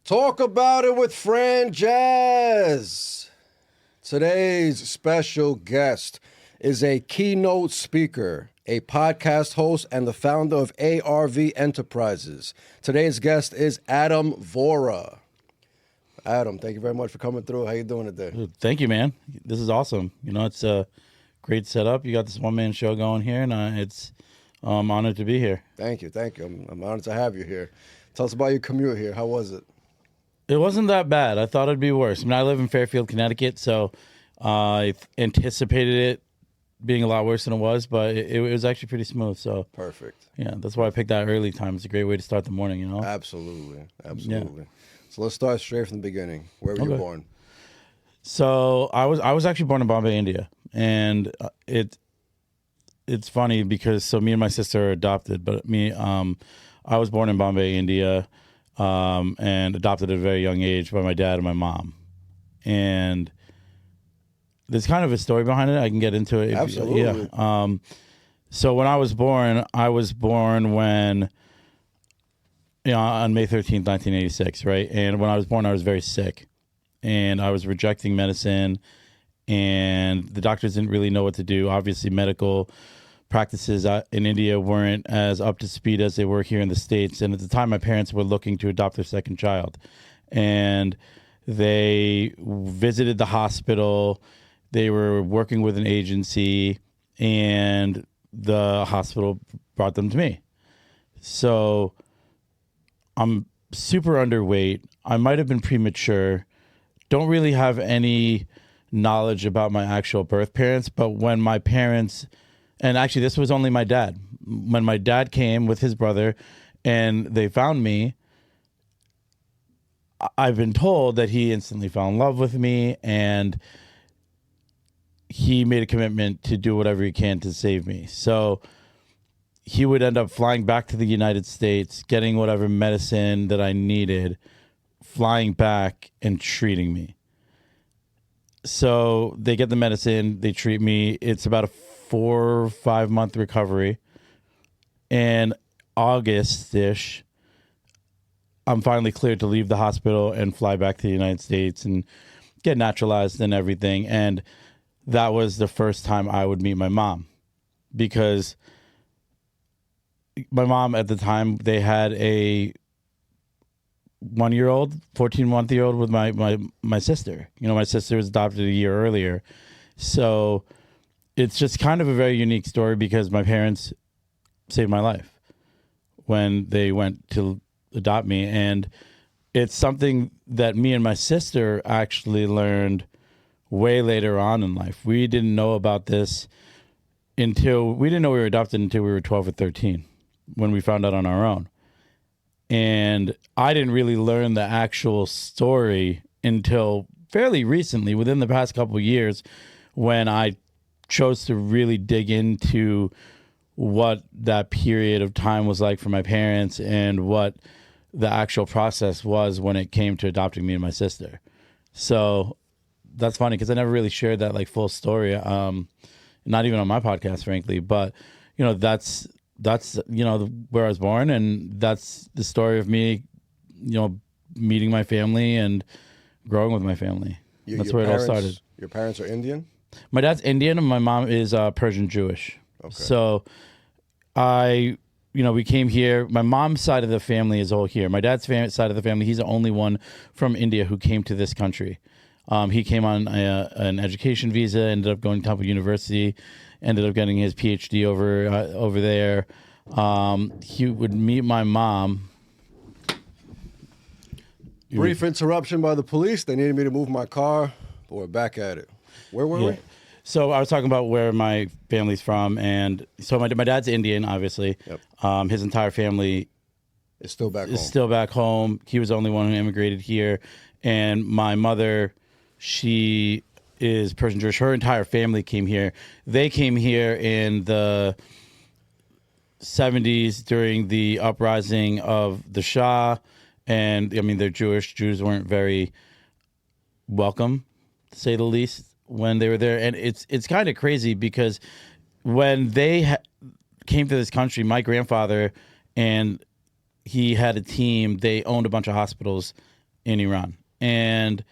Talk about it with Franjez. Today's special guest is a keynote speaker, a podcast host, and the founder of ARV Enterprises. Today's guest is Adam Vohra. Adam, thank you very much for coming through. How you doing today? Thank you, man. This is awesome. You know, it's a great setup. You got this one-man show going here, and I'm honored to be here. Thank you. I'm honored to have you here. Tell us about your commute here. How was it? It wasn't that bad. I thought it'd be worse. I mean, I live in Fairfield, Connecticut, so I anticipated it being a lot worse than it was, but it was actually pretty smooth. So perfect. Yeah, that's why I picked that early time. It's a great way to start the morning, you know? Absolutely. Yeah. So let's start straight from the beginning. Where were you born? So I was actually born in Bombay, India, and it's funny because me and my sister are adopted, but I was born in Bombay, India. And adopted at a very young age by my dad and my mom. And there's kind of a story behind it. I can get into it. Absolutely. So when I was born when, on May 13th, 1986, right? And when I was born, I was very sick. And I was rejecting medicine. And the doctors didn't really know what to do. Obviously, medical practices in India weren't as up to speed as they were here in the States. And at the time, my parents were looking to adopt their second child. And they visited the hospital. They were working with an agency, and the hospital brought them to me. So I'm super underweight. I might have been premature. Don't really have any knowledge about my actual birth parents, but when my parents... And actually, this was only my dad. When my dad came with his brother and they found me, I've been told that he instantly fell in love with me and he made a commitment to do whatever he can to save me. So he would end up flying back to the United States, getting whatever medicine that I needed, flying back and treating me. So they get the medicine, they treat me. It's about a 4 or 5 month recovery, and August-ish, I'm finally cleared to leave the hospital and fly back to the United States and get naturalized and everything. And that was the first time I would meet my mom, because my mom at the time, they had a 14-month-old with my sister. You know, my sister was adopted a year earlier. So it's just kind of a very unique story because my parents saved my life when they went to adopt me. And it's something that me and my sister actually learned way later on in life. We didn't know about this we didn't know we were adopted until we were 12 or 13 when we found out on our own. And I didn't really learn the actual story until fairly recently, within the past couple of years, when I chose to really dig into what that period of time was like for my parents and what the actual process was when it came to adopting me and my sister. So that's funny because I never really shared that full story, not even on my podcast, frankly. But that's where I was born, and that's the story of me, meeting my family and growing with my family. That's where it all started. Your parents are Indian? My dad's Indian and my mom is Persian-Jewish. Okay. So we came here. My mom's side of the family is all here. My dad's side of the family, he's the only one from India who came to this country. He came on an education visa, ended up going to Temple University, ended up getting his PhD over there. He would meet my mom. Brief interruption by the police. They needed me to move my car, but we're back at it. Where were we? So I was talking about where my family's from, and so my dad's Indian, obviously. Yep. His entire family is still back home. He was the only one who immigrated here, and my mother, she is Persian-Jewish. Her entire family came here. They came here in the 70s during the uprising of the Shah, and I mean they're Jewish. Jews weren't very welcome, to say the least, when they were there. And it's kind of crazy because when they came to this country, my grandfather and he had a team. They owned a bunch of hospitals in Iran. And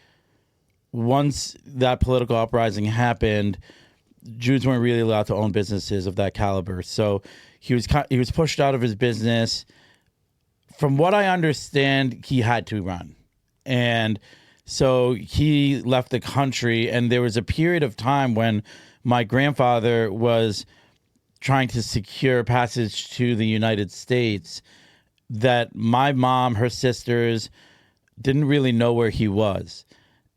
once that political uprising happened, Jews weren't really allowed to own businesses of that caliber. So he was pushed out of his business. From what I understand, he had to run. And so he left the country, and there was a period of time when my grandfather was trying to secure passage to the United States that my mom, her sisters, didn't really know where he was.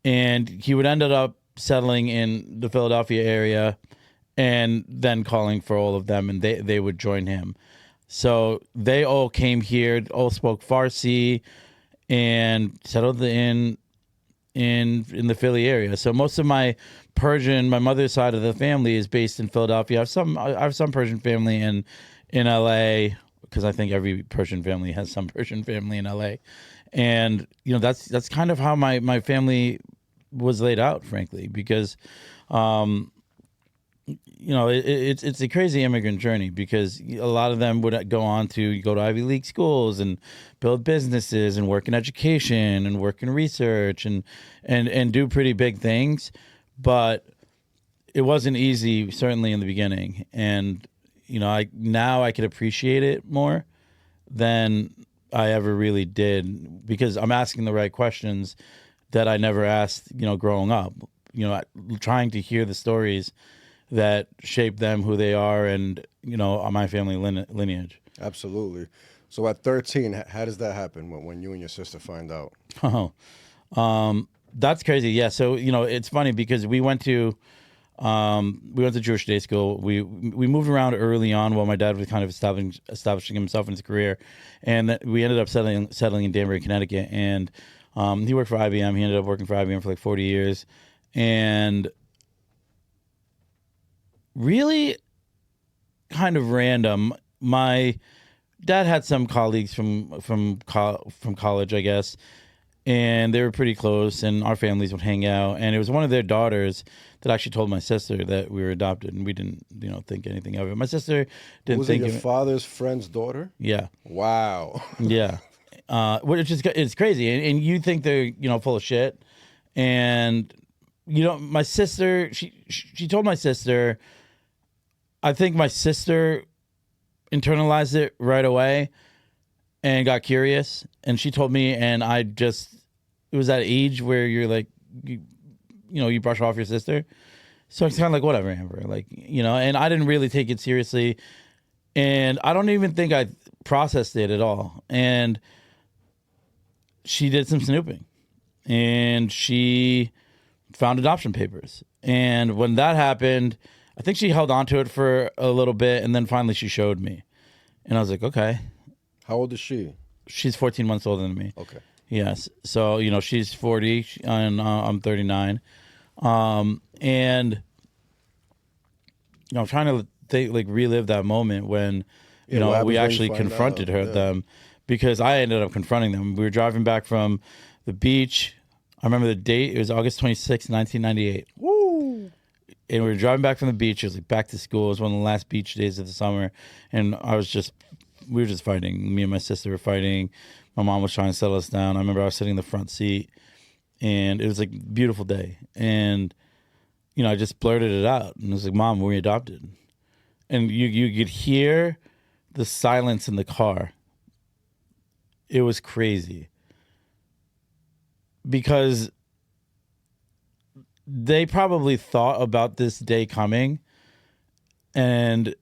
And he would end up settling in the Philadelphia area and then calling for all of them, and they would join him. So they all came here, all spoke Farsi, and settled in the Philly area. So most of my mother's side of the family is based in Philadelphia. I have some Persian family in LA, because I think every Persian family has some Persian family in LA. And that's kind of how my family was laid out, frankly, because it's a crazy immigrant journey, because a lot of them would go to Ivy League schools and build businesses and work in education and work in research and do pretty big things. But it wasn't easy, certainly in the beginning. And, I could appreciate it more than I ever really did, because I'm asking the right questions that I never asked, growing up, trying to hear the stories that shape them, who they are, and, my family lineage. Absolutely. So at 13, how does that happen when you and your sister find out? That's crazy. Yeah. So, it's funny because we went to Jewish day school. We moved around early on while my dad was kind of establishing himself in his career. And we ended up settling in Danbury, Connecticut. And he worked for IBM. He ended up working for IBM for like 40 years. And really kind of random, my dad had some colleagues from college, I guess, and they were pretty close, and our families would hang out. And it was one of their daughters that actually told my sister that we were adopted, and we didn't, think anything of it. My sister didn't think Was of it your father's friend's daughter? Yeah. Wow. Yeah. It's crazy, and you think they're full of shit, and my sister, she told my sister. I think my sister internalized it right away and got curious, and she told me, and it was that age where you're like, you brush off your sister. So it's kind of like, whatever, Amber, and I didn't really take it seriously, and I don't even think I processed it at all. And she did some snooping, and she found adoption papers. And when that happened, I think she held on to it for a little bit, and then finally she showed me. And I was like, okay. How old is she? She's 14 months older than me. Okay. Yes. So, she's 40, and I'm 39. And, I'm trying to relive that moment when, we actually confronted them, because I ended up confronting them. We were driving back from the beach. I remember the date. It was August 26, 1998. Woo! And we were driving back from the beach. It was like back to school. It was one of the last beach days of the summer. And we were just fighting. Me and my sister were fighting. My mom was trying to settle us down. I remember I was sitting in the front seat, and it was like a beautiful day. And, I just blurted it out. And I was like, Mom, we're adopted. And you could hear the silence in the car. It was crazy. Because they probably thought about this day coming and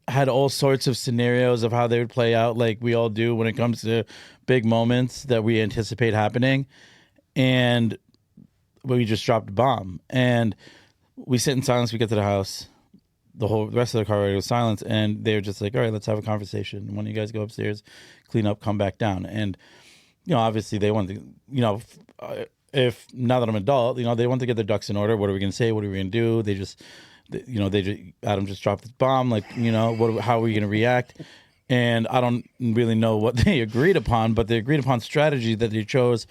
had all sorts of scenarios of how they would play out, like we all do when it comes to big moments that we anticipate happening. And we just dropped a bomb. And we sit in silence. We get to the house. The rest of the car ride was silence. And they were just like, all right, let's have a conversation. When you guys go upstairs, clean up, come back down. And, obviously they want to, if now that I'm an adult, they want to get their ducks in order. What are we going to say? What are we going to do? Adam just dropped this bomb. How are we going to react? And I don't really know what they agreed upon, but the agreed upon strategy that they chose,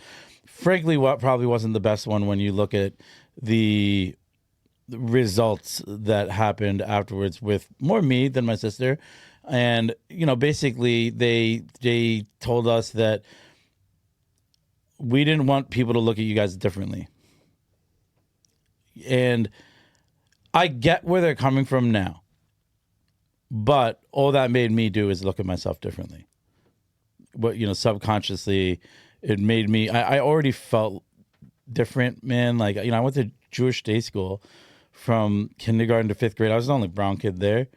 frankly, what probably wasn't the best one when you look at the results that happened afterwards with more me than my sister. And, basically they told us that we didn't want people to look at you guys differently. And I get where they're coming from now. But all that made me do is look at myself differently. But, subconsciously, it made me, I already felt different, man. Like, I went to Jewish day school from kindergarten to 5th grade. I was the only brown kid there.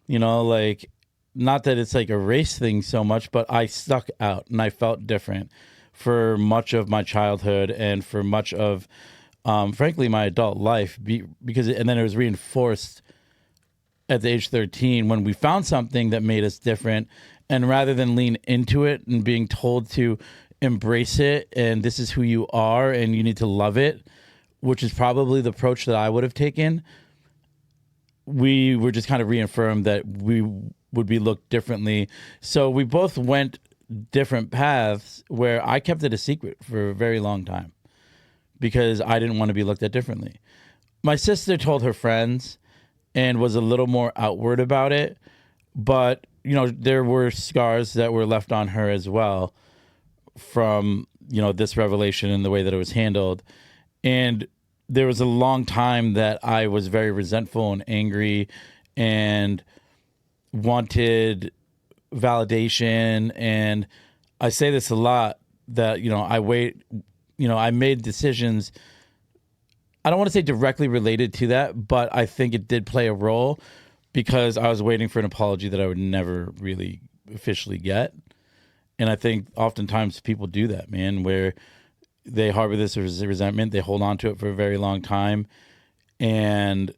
Not that it's like a race thing so much, but I stuck out and I felt different for much of my childhood and for much of, frankly, my adult life. And then it was reinforced at the age 13 when we found something that made us different. And rather than lean into it and being told to embrace it and this is who you are and you need to love it, which is probably the approach that I would have taken, we were just kind of reaffirmed that we would be looked differently. So we both went different paths where I kept it a secret for a very long time because I didn't want to be looked at differently. My sister told her friends and was a little more outward about it, but there were scars that were left on her as well from, this revelation and the way that it was handled. And there was a long time that I was very resentful and angry and wanted validation. And I say this a lot that, I made decisions. I don't want to say directly related to that, but I think it did play a role because I was waiting for an apology that I would never really officially get. And I think oftentimes people do that, man, where they harbor this resentment, they hold on to it for a very long time. And,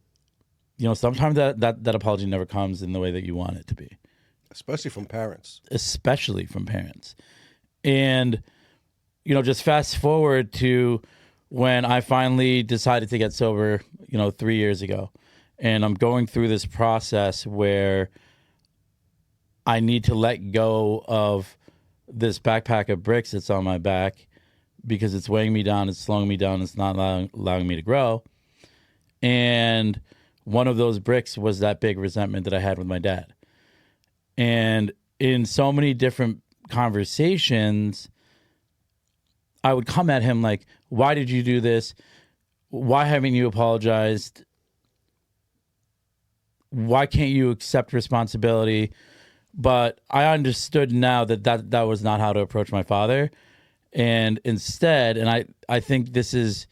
sometimes that apology never comes in the way that you want it to be. Especially from parents. And, just fast forward to when I finally decided to get sober, 3 years ago. And I'm going through this process where I need to let go of this backpack of bricks that's on my back because it's weighing me down, it's slowing me down, it's not allowing me to grow. And one of those bricks was that big resentment that I had with my dad. And in so many different conversations, I would come at him like, why did you do this? Why haven't you apologized? Why can't you accept responsibility? But I understood now that was not how to approach my father. And instead, and I think this is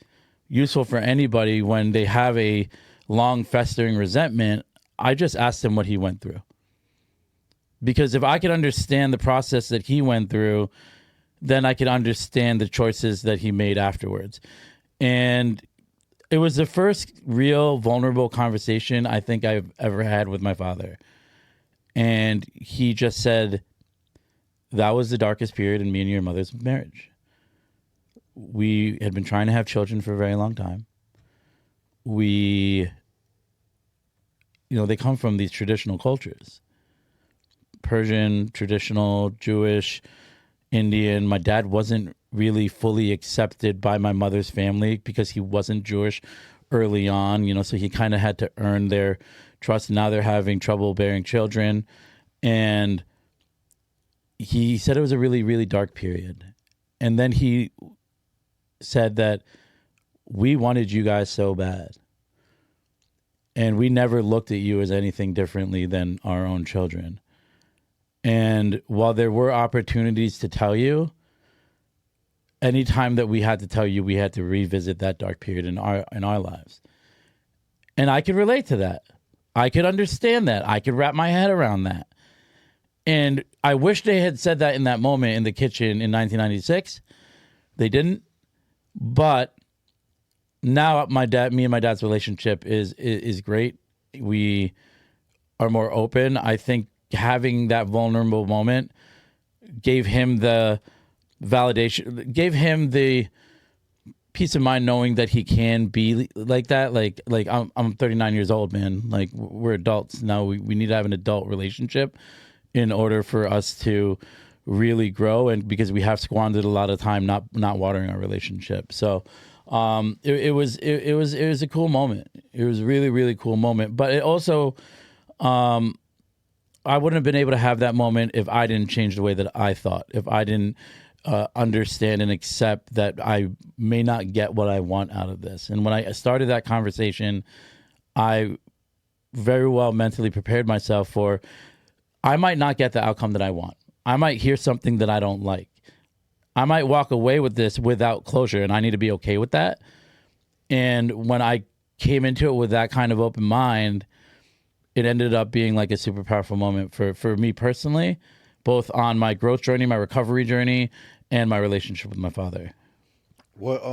useful for anybody when they have a long festering resentment, I just asked him what he went through. Because if I could understand the process that he went through, then I could understand the choices that he made afterwards. And it was the first real vulnerable conversation I think I've ever had with my father. And he just said, that was the darkest period in me and your mother's marriage. We had been trying to have children for a very long time. They come from these traditional cultures. Persian, traditional, Jewish, Indian. My dad wasn't really fully accepted by my mother's family because he wasn't Jewish early on, so he kind of had to earn their trust. Now they're having trouble bearing children. And he said it was a really, really dark period. And then he said that we wanted you guys so bad. And we never looked at you as anything differently than our own children. And while there were opportunities to tell you, anytime that we had to tell you, we had to revisit that dark period in our lives. And I could relate to that. I could understand that. I could wrap my head around that. And I wish they had said that in that moment in the kitchen in 1996. They didn't. But now me and my dad's relationship is great. We are more open. I think having that vulnerable moment gave him the validation, gave him the peace of mind knowing that he can be like that. Like I'm 39 years old, man. Like we're adults now. We need to have an adult relationship in order for us to really grow, and because we have squandered a lot of time not watering our relationship. So it was a cool moment. It was a really, really cool moment. But it also I wouldn't have been able to have that moment if I didn't change the way that I thought, if I didn't understand and accept that I may not get what I want out of this. And when I started that conversation, I very well mentally prepared myself for, I might not get the outcome that I want. I might hear something that I don't like. I might walk away with this without closure, and I need to be okay with that. And when I came into it with that kind of open mind, it ended up being like a super powerful moment for me personally, both on my growth journey, my recovery journey, and my relationship with my father. What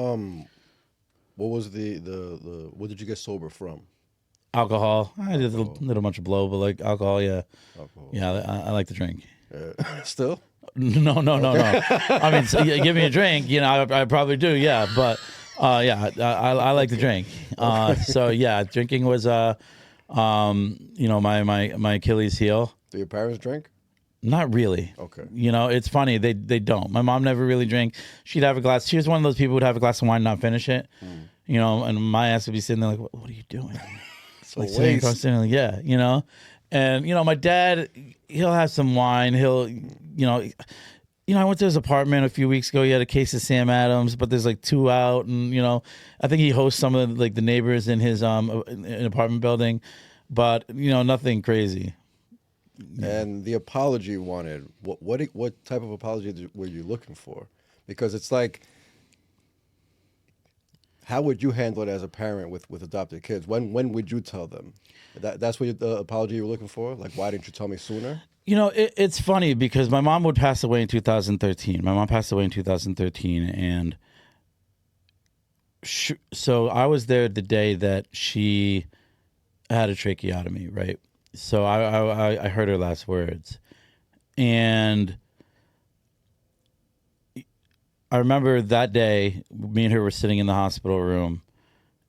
was the what did you get sober from? Alcohol. I did a little much of blow, but like alcohol, yeah. Alcohol. Yeah, I like to drink. Still? No. I mean, so, give me a drink, I probably do, yeah. But yeah, I like to drink. So yeah, drinking was my Achilles heel. Do your parents drink? Not really. Okay. It's funny. They don't. My mom never really drank. She'd have a glass. She was one of those people who would have a glass of wine and not finish it. And my ass would be sitting there like, what are you doing? It's like a sitting waste. across the like, yeah, And my dad, he'll have some wine. He'll, I went to his apartment a few weeks ago. He had a case of Sam Adams, but there's like 2 out, and I think he hosts some of the neighbors in his an apartment building, but nothing crazy. And the apology you wanted, what type of apology were you looking for? Because it's like, how would you handle it as a parent with adopted kids? When would you tell them? That's what the apology you were looking for? Like, why didn't you tell me sooner? It's funny because my mom would pass away in 2013. My mom passed away in 2013, and so I was there the day that she had a tracheotomy, right? So I heard her last words, and I remember that day, me and her were sitting in the hospital room,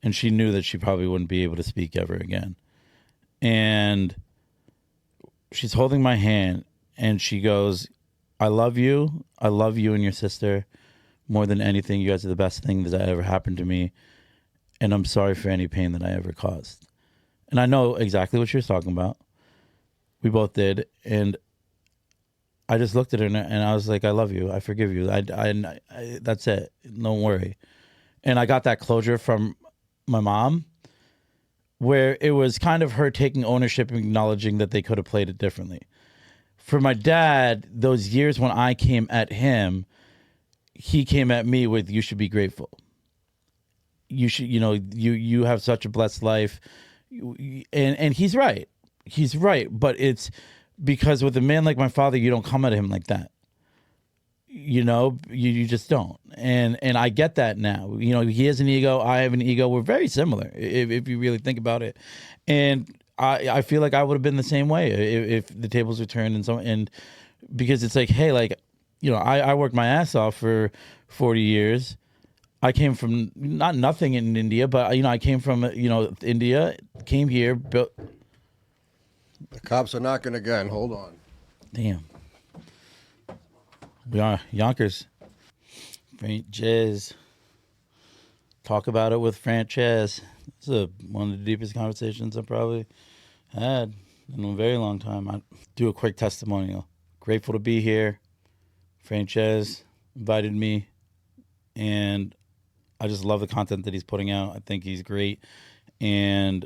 and she knew that she probably wouldn't be able to speak ever again. And she's holding my hand, and she goes, I love you and your sister more than anything. You guys are the best thing that ever happened to me, and I'm sorry for any pain that I ever caused. And I know exactly what she was talking about. We both did, and I just looked at her and I was like, I love you. I forgive you. I that's it. Don't worry. And I got that closure from my mom, where it was kind of her taking ownership and acknowledging that they could have played it differently. For my dad, those years when I came at him, he came at me with, you should be grateful. You should, you have such a blessed life. And he's right. He's right. But it's because with a man like my father, you don't come at him like that. You just don't. And I get that now. He has an ego. I have an ego. We're very similar if you really think about it. And I feel like I would have been the same way if the tables were turned and because it's like, hey, I worked my ass off for 40 years. I came from nothing in India, but I came from India, came here, built. The cops are knocking again. Hold on. Damn. We are Yonkers. Franjez. Talk about it with Franjez. It's one of the deepest conversations I've probably had in a very long time. I do a quick testimonial. Grateful to be here. Franjez invited me, and I just love the content that he's putting out. I think he's great, and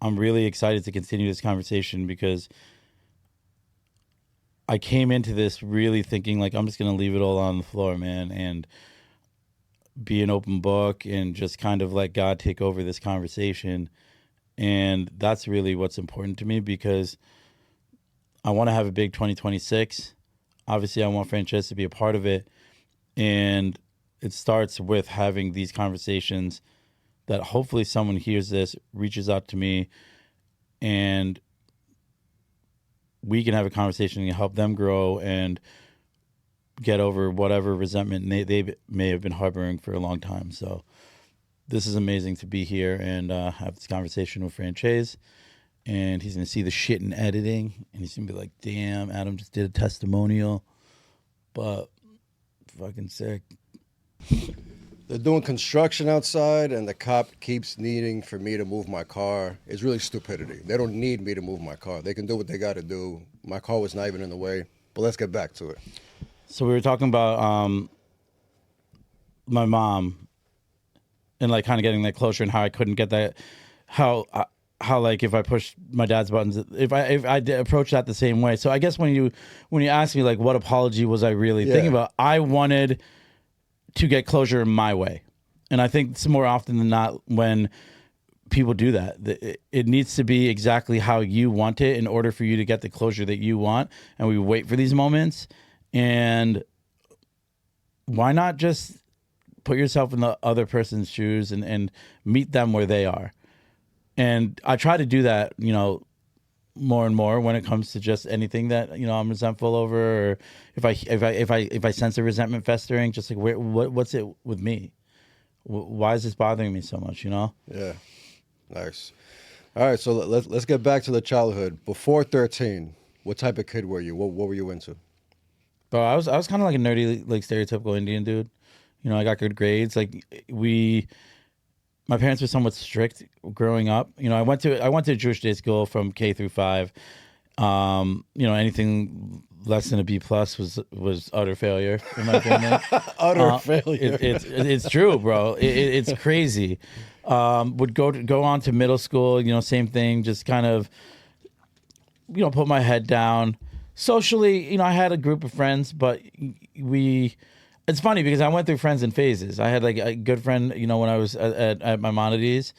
I'm really excited to continue this conversation because I came into this really thinking like I'm just going to leave it all on the floor, man, and be an open book and just kind of let God take over this conversation. And that's really what's important to me because I want to have a big 2026. Obviously, I want Franjez to be a part of it. And it starts with having these conversations that hopefully someone hears this, reaches out to me, and we can have a conversation and help them grow and get over whatever resentment they may have been harboring for a long time. So this is amazing to be here and have this conversation with Franjez. And he's going to see the shit in editing, and he's going to be like, damn, Adam just did a testimonial, but fucking sick. They're doing construction outside, and the cop keeps needing for me to move my car. It's really stupidity. They don't need me to move my car. They can do what they got to do. My car was not even in the way. But let's get back to it. So we were talking about my mom and like kind of getting that closure and how I couldn't get that, how like if I pushed my dad's buttons, if I did approach that the same way. So I guess when you ask me like what apology was I really thinking about, I wanted to get closure in my way, and I think it's more often than not when people do that, it needs to be exactly how you want it in order for you to get the closure that you want. And we wait for these moments, and why not just put yourself in the other person's shoes and meet them where they are. And I try to do that, more and more when it comes to just anything that, I'm resentful over, or if I sense a resentment festering, just like what's it with me? Why is this bothering me so much, Yeah. Nice. All right, so let's get back to the childhood. Before 13, what type of kid were you? What were you into? Bro, I was kind of like a nerdy, like stereotypical Indian dude. I got good grades. Like my parents were somewhat strict growing up. I went to a Jewish day school from K through 5. Anything less than a B plus was utter failure in my opinion. Utter failure. It's true, bro. It's crazy. Would go on to middle school. Same thing. Just kind of, put my head down. Socially, I had a group of friends, but it's funny because I went through friends in phases. I had like a good friend, when I was at Maimonides,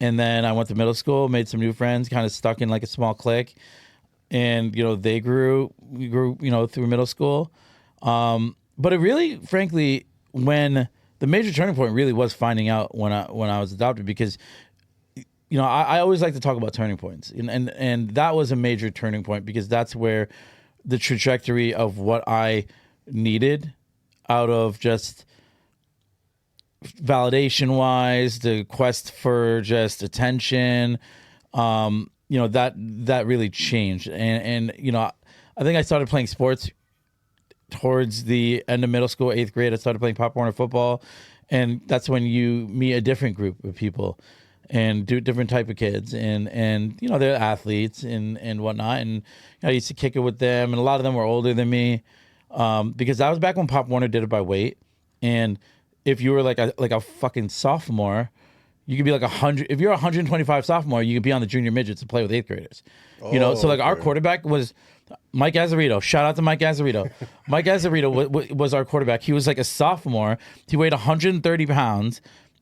and then I went to middle school, made some new friends, kind of stuck in like a small clique, and we grew, through middle school. But it really, frankly, when the major turning point really was finding out when I was adopted, because I always like to talk about turning points, and that was a major turning point because that's where the trajectory of what I needed out of just validation wise, the quest for just attention, that really changed. And I think I started playing sports towards the end of middle school, 8th grade. I started playing Pop Warner football, and that's when you meet a different group of people and do different type of kids, and they're athletes and whatnot. And I used to kick it with them, and a lot of them were older than me. Because that was back when Pop Warner did it by weight, and if you were like a fucking sophomore, you could be like 100. If you're 125 sophomore, you could be on the junior midgets and play with 8th graders. So like our quarterback was Mike Azzarito. Shout out to Mike Azzarito. Mike Azzarito was our quarterback. He was like a sophomore. He weighed 130 pounds,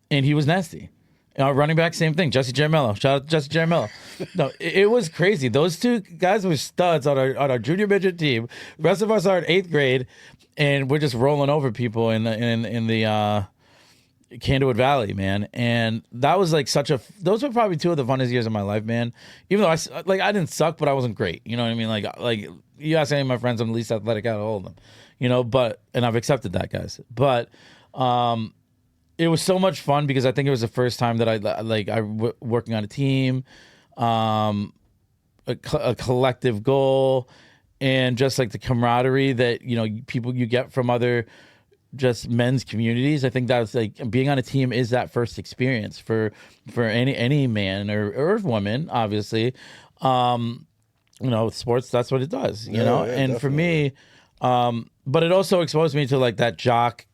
and he was nasty. Running back, same thing. Jesse Jaramillo. Shout out to Jesse Jaramillo. No, it was crazy. Those two guys were studs on our junior midget team. The rest of us are in 8th grade, and we're just rolling over people in the Candlewood Valley, man. And that was like those were probably two of the funnest years of my life, man. Even though I didn't suck, but I wasn't great. You know what I mean? Like you ask any of my friends, I'm the least athletic out of all of them. And I've accepted that, guys. But it was so much fun because I think it was the first time that I working on a team, a collective goal, and just like the camaraderie that people you get from other just men's communities. I think that's like being on a team is that first experience for any man or woman, obviously. Sports, that's what it does, and definitely. For me, but it also exposed me to like that jock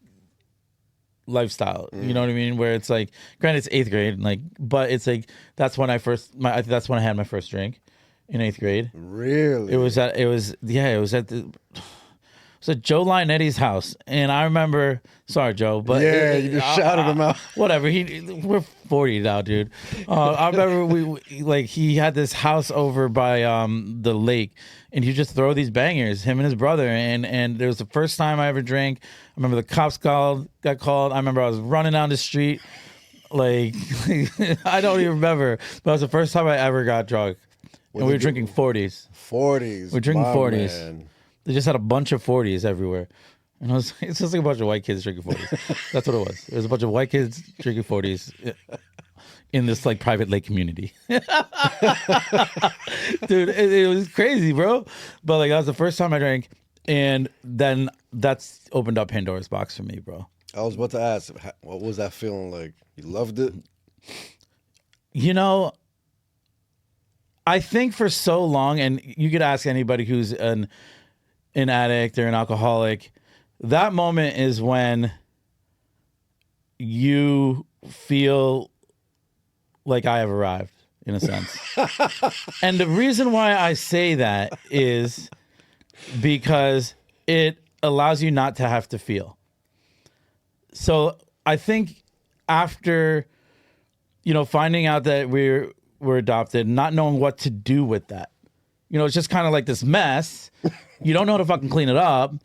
lifestyle, you know what I mean? Where it's like, granted, it's 8th grade, but it's like that's when I had my first drink in 8th grade. Really? It was at Joe Lionetti's house, and I remember. Sorry, Joe, but you just shouted him out. Whatever. We're 40 now, dude. I remember he had this house over by the lake, and he just throw these bangers, him and his brother, and it was the first time I ever drank. I remember the cops got called. I remember I was running down the street, like I don't even remember, but it was the first time I ever got drunk, and we were drinking 40s. 40s. We're drinking 40s. Man. They just had a bunch of 40s everywhere. And it's just like a bunch of white kids drinking 40s. That's what it was. It was a bunch of white kids drinking 40s in this like private lake community. Dude, it was crazy, bro. But like that was the first time I drank. And then that's opened up Pandora's box for me, bro. I was about to ask, what was that feeling like? You loved it? I think for so long, and you could ask anybody who's an addict or an alcoholic, that moment is when you feel like I have arrived, in a sense. And the reason why I say that is because it allows you not to have to feel. So I think after, finding out that we're adopted, not knowing what to do with that, it's just kind of like this mess. You don't know how to fucking clean it up.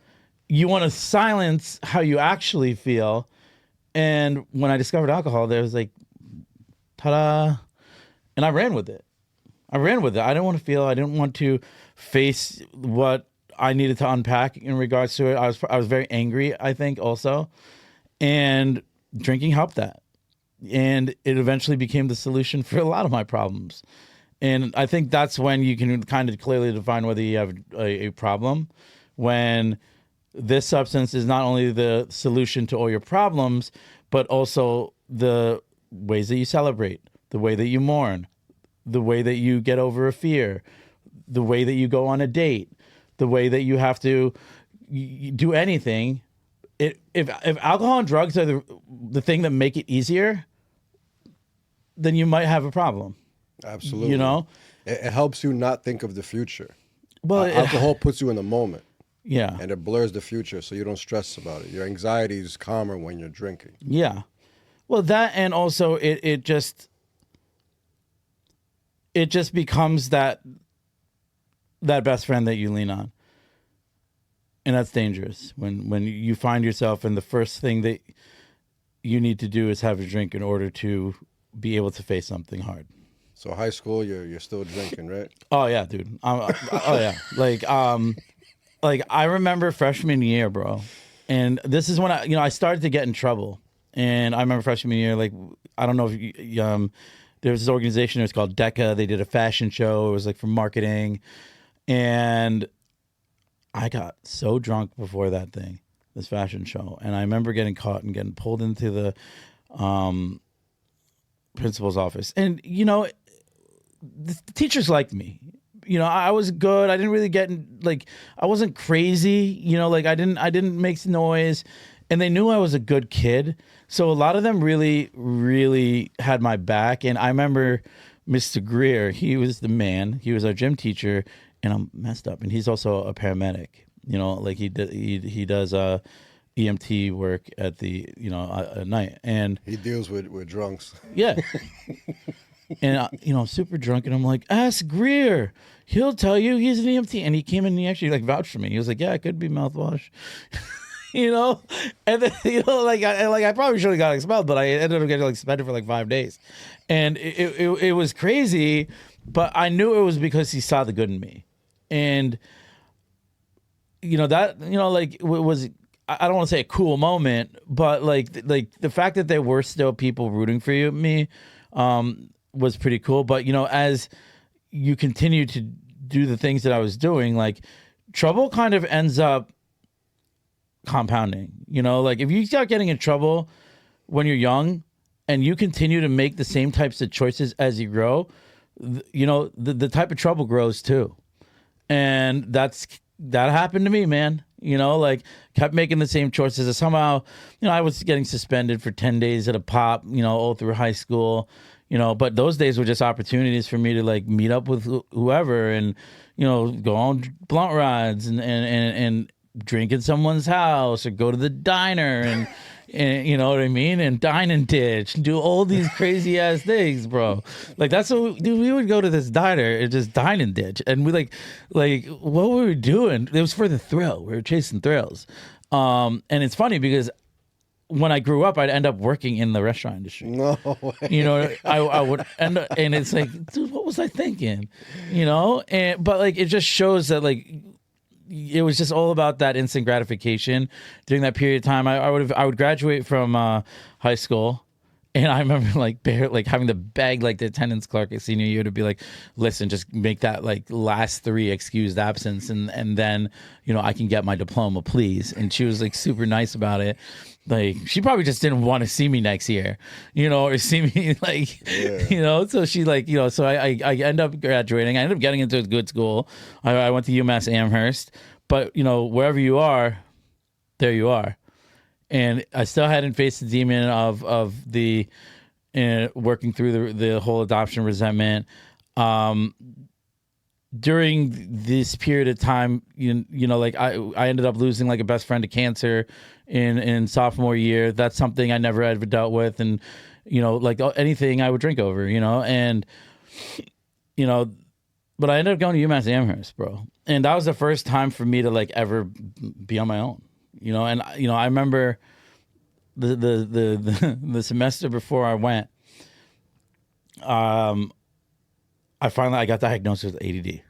You want to silence how you actually feel. And when I discovered alcohol, there was like, ta-da. And I ran with it. I didn't want to feel. I didn't want to face what I needed to unpack in regards to it. I was very angry, I think, also. And drinking helped that. And it eventually became the solution for a lot of my problems. And I think that's when you can kind of clearly define whether you have a problem, when this substance is not only the solution to all your problems, but also the ways that you celebrate, the way that you mourn, the way that you get over a fear, the way that you go on a date, the way that you have to do anything. If alcohol and drugs are the thing that make it easier, then you might have a problem. Absolutely. It helps you not think of the future. Well, alcohol puts you in the moment. Yeah. And it blurs the future, so you don't stress about it. Your anxiety is calmer when you're drinking. Yeah. Well, that, and also it just becomes that best friend that you lean on. And that's dangerous when you find yourself and the first thing that you need to do is have a drink in order to be able to face something hard. So high school, you're still drinking, right? Oh yeah, dude. Oh yeah. Like I remember freshman year, bro. And this is when I started to get in trouble. And I remember freshman year, like, I don't know if there was this organization, it was called DECA. They did a fashion show. It was like for marketing. And I got so drunk before that thing, this fashion show. And I remember getting caught and getting pulled into the principal's office. And, the teachers liked me. I was good. I didn't really get I wasn't crazy, I didn't make noise, and they knew I was a good kid. So a lot of them really, really had my back. And I remember Mr. Greer, he was the man. He was our gym teacher, and I'm messed up. And he's also a paramedic, he does EMT work at the, at night. And he deals with drunks. Yeah. And, I'm super drunk, and I'm like, ask Greer. He'll tell you. He's an EMT. And he came in and he actually, vouched for me. He was like, yeah, it could be mouthwash. And then, I probably should have got expelled, but I ended up getting, suspended for, 5 days. And it was crazy, but I knew it was because he saw the good in me. And, that, it was, I don't want to say a cool moment, but, the fact that there were still people rooting for me, was pretty cool. But as you continue to do the things that I was doing, trouble kind of ends up compounding. If you start getting in trouble when you're young and you continue to make the same types of choices as you grow, the type of trouble grows too. And that happened to me, man. Kept making the same choices. And somehow, I was getting suspended for 10 days at a pop, all through high school. But those days were just opportunities for me to meet up with whoever and, go on blunt rides and drink in someone's house or go to the diner and you know what I mean? And dine and ditch and do all these crazy ass things, bro. That's what we would go to this diner and just dine and ditch. And we what were we doing? It was for the thrill. We were chasing thrills. And it's funny because when I grew up, I'd end up working in the restaurant industry. No way. I would end up, and it's dude, what was I thinking? But it just shows that it was just all about that instant gratification during that period of time. I would graduate from high school, and I remember having to beg the attendance clerk at senior year to be listen, just make that last 3 excused absence, and then I can get my diploma, please. And she was super nice about it. She probably just didn't want to see me next year, or see me yeah. So she so I end up graduating. I ended up getting into a good school. I went to UMass Amherst, but wherever you are, there you are. And I still hadn't faced the demon of the working through the whole adoption resentment. During this period of time, you know, like I ended up losing like a best friend to cancer in sophomore year. That's something I never ever dealt with, and you know, like anything I would drink over, you know, and you know, but I ended up going to UMass Amherst, bro, and that was the first time for me to like ever be on my own, you know, and you know, I remember the semester before I went, I got diagnosed with ADD,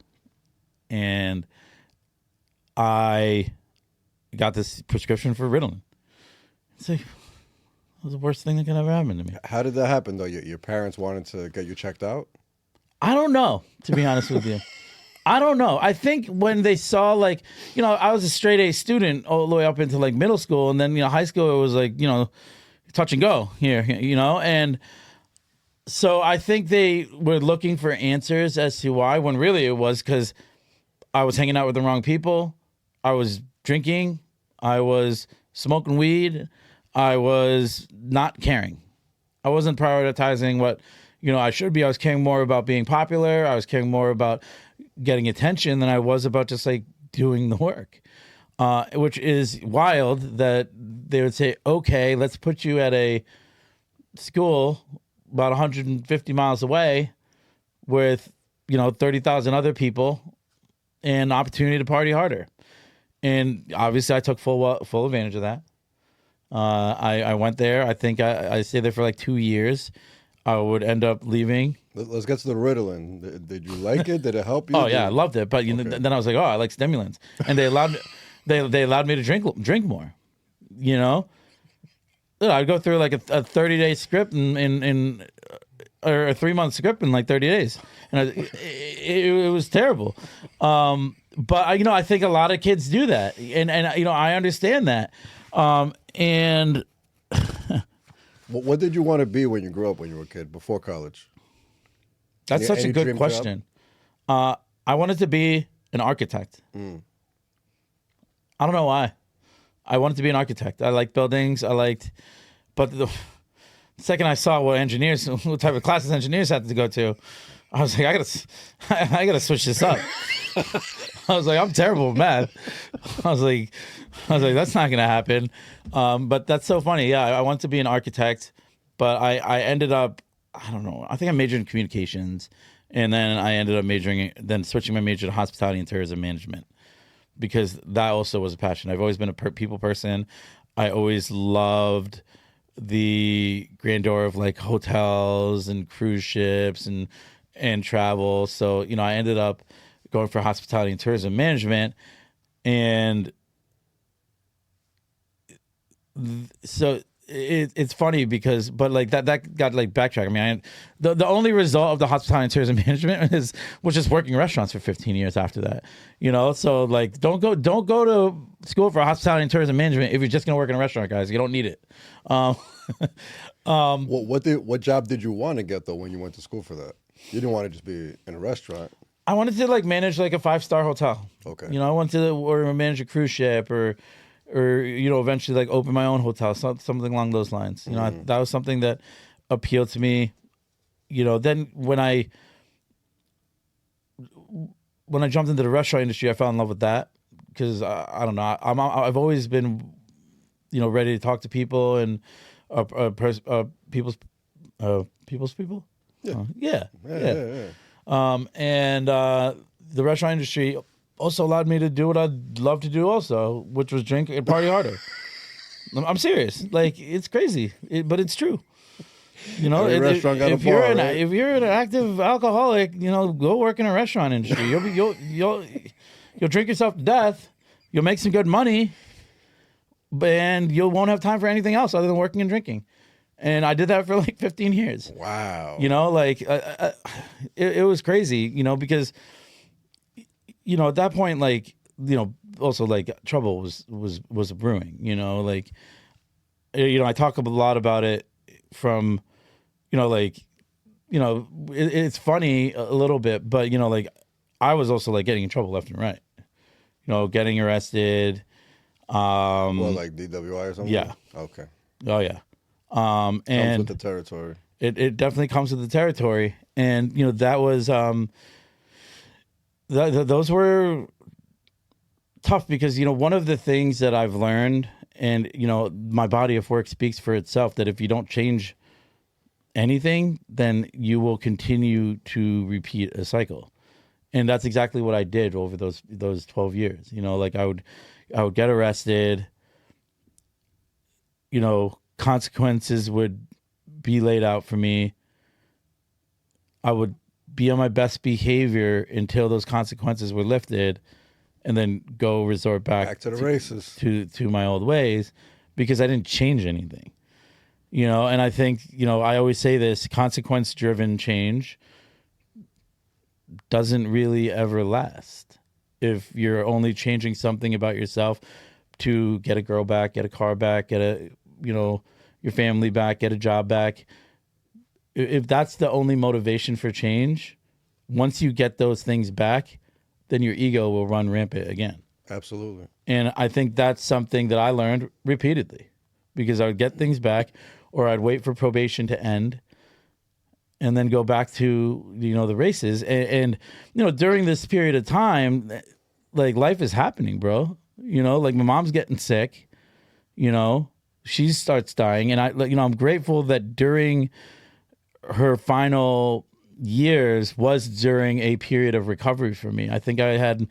and I got this prescription for Ritalin. It's like, it was the worst thing that could ever happen to me. How did that happen, though? Your parents wanted to get you checked out? I don't know, to be honest with you. I don't know. I think when they saw, like, you know, I was a straight A student all the way up into, like, middle school, and then, you know, high school, it was, like, you know, touch and go here, you know, and so I think they were looking for answers as to why, when really it was because I was hanging out with the wrong people, I was drinking, I was smoking weed, I was not caring. I wasn't prioritizing what, you know, I should be. I was caring more about being popular. I was caring more about getting attention than I was about just like doing the work, which is wild that they would say, okay, let's put you at a school about 150 miles away with, you know, 30,000 other people and opportunity to party harder. And obviously I took full advantage of that. I went there. I think I stayed there for like 2 years. I would end up leaving. Let's get to the Ritalin. Did you like it? Did it help you? Oh yeah, I loved it. But you know, then I was like, oh, I like stimulants, and they allowed me to drink more. You know, I'd go through like a 30-day script or a 3-month script in like 30 days, and it was terrible. But you know, I think a lot of kids do that, and you know, I understand that. And what did you want to be when you grew up, when you were a kid, before college? That's such a good question. I wanted to be an architect. I don't know why. I wanted to be an architect. I liked buildings. But the second I saw what type of classes engineers had to go to, I was like, I gotta switch this up. I was like, I'm terrible at math. I was like, that's not gonna happen. But that's so funny. Yeah, I wanted to be an architect, but I ended up, I don't know. I think I majored in communications, and then I ended up switching my major to hospitality and tourism management, because that also was a passion. I've always been a people person. I always loved the grandeur of like hotels and cruise ships and travel. So, you know, I ended up going for hospitality and tourism management, and so it's funny because, but like that got like backtrack. I mean, the only result of the hospitality and tourism management was just working in restaurants for 15 years after that, you know? So like, don't go to school for hospitality and tourism management if you're just going to work in a restaurant, guys. You don't need it. What job did you want to get though when you went to school for that? You didn't want to just be in a restaurant. I wanted to like manage like a 5-star hotel. Okay. You know, I wanted to manage a cruise ship or you know, eventually like open my own hotel, something along those lines. You know, that was something that appealed to me. You know, then when I jumped into the restaurant industry, I fell in love with that because I don't know, I've always been, you know, ready to talk to people and people's people. Yeah. And the restaurant industry also allowed me to do what I'd love to do also, which was drink and party harder. I'm serious. Like, it's crazy, but it's true. You know, if you're an active alcoholic, you know, go work in a restaurant industry. You'll drink yourself to death. You'll make some good money, and you won't have time for anything else other than working and drinking. And I did that for like 15 years. Wow. You know, like it was crazy, you know, because, you know, at that point, like, you know, also like trouble was brewing, you know, like, you know, I talk a lot about it from, you know, like, you know, it's funny a little bit, but, you know, like I was also like getting in trouble left and right, you know, getting arrested, Well, like DWI or something? Yeah. Okay. Oh yeah. Comes And with the territory. it definitely comes with the territory. And that was those were tough because one of the things that I've learned, and my body of work speaks for itself, that if you don't change anything, then you will continue to repeat a cycle. And that's exactly what I did over those 12 years. Like I would get arrested, consequences would be laid out for me. I would be on my best behavior until those consequences were lifted, and then resort back to the races, to my old ways, because I didn't change anything. And I think, I always say this, consequence-driven change doesn't really ever last. If you're only changing something about yourself to get a girl back, get a car back, get your family back, get a job back, if that's the only motivation for change, once you get those things back, then your ego will run rampant again. Absolutely. And I think that's something that I learned repeatedly, because I would get things back, or I'd wait for probation to end and then go back to, the races. And during this period of time, like, life is happening, bro. Like, my mom's getting sick, she starts dying. And I'm grateful that during her final years was during a period of recovery for me. I think I had,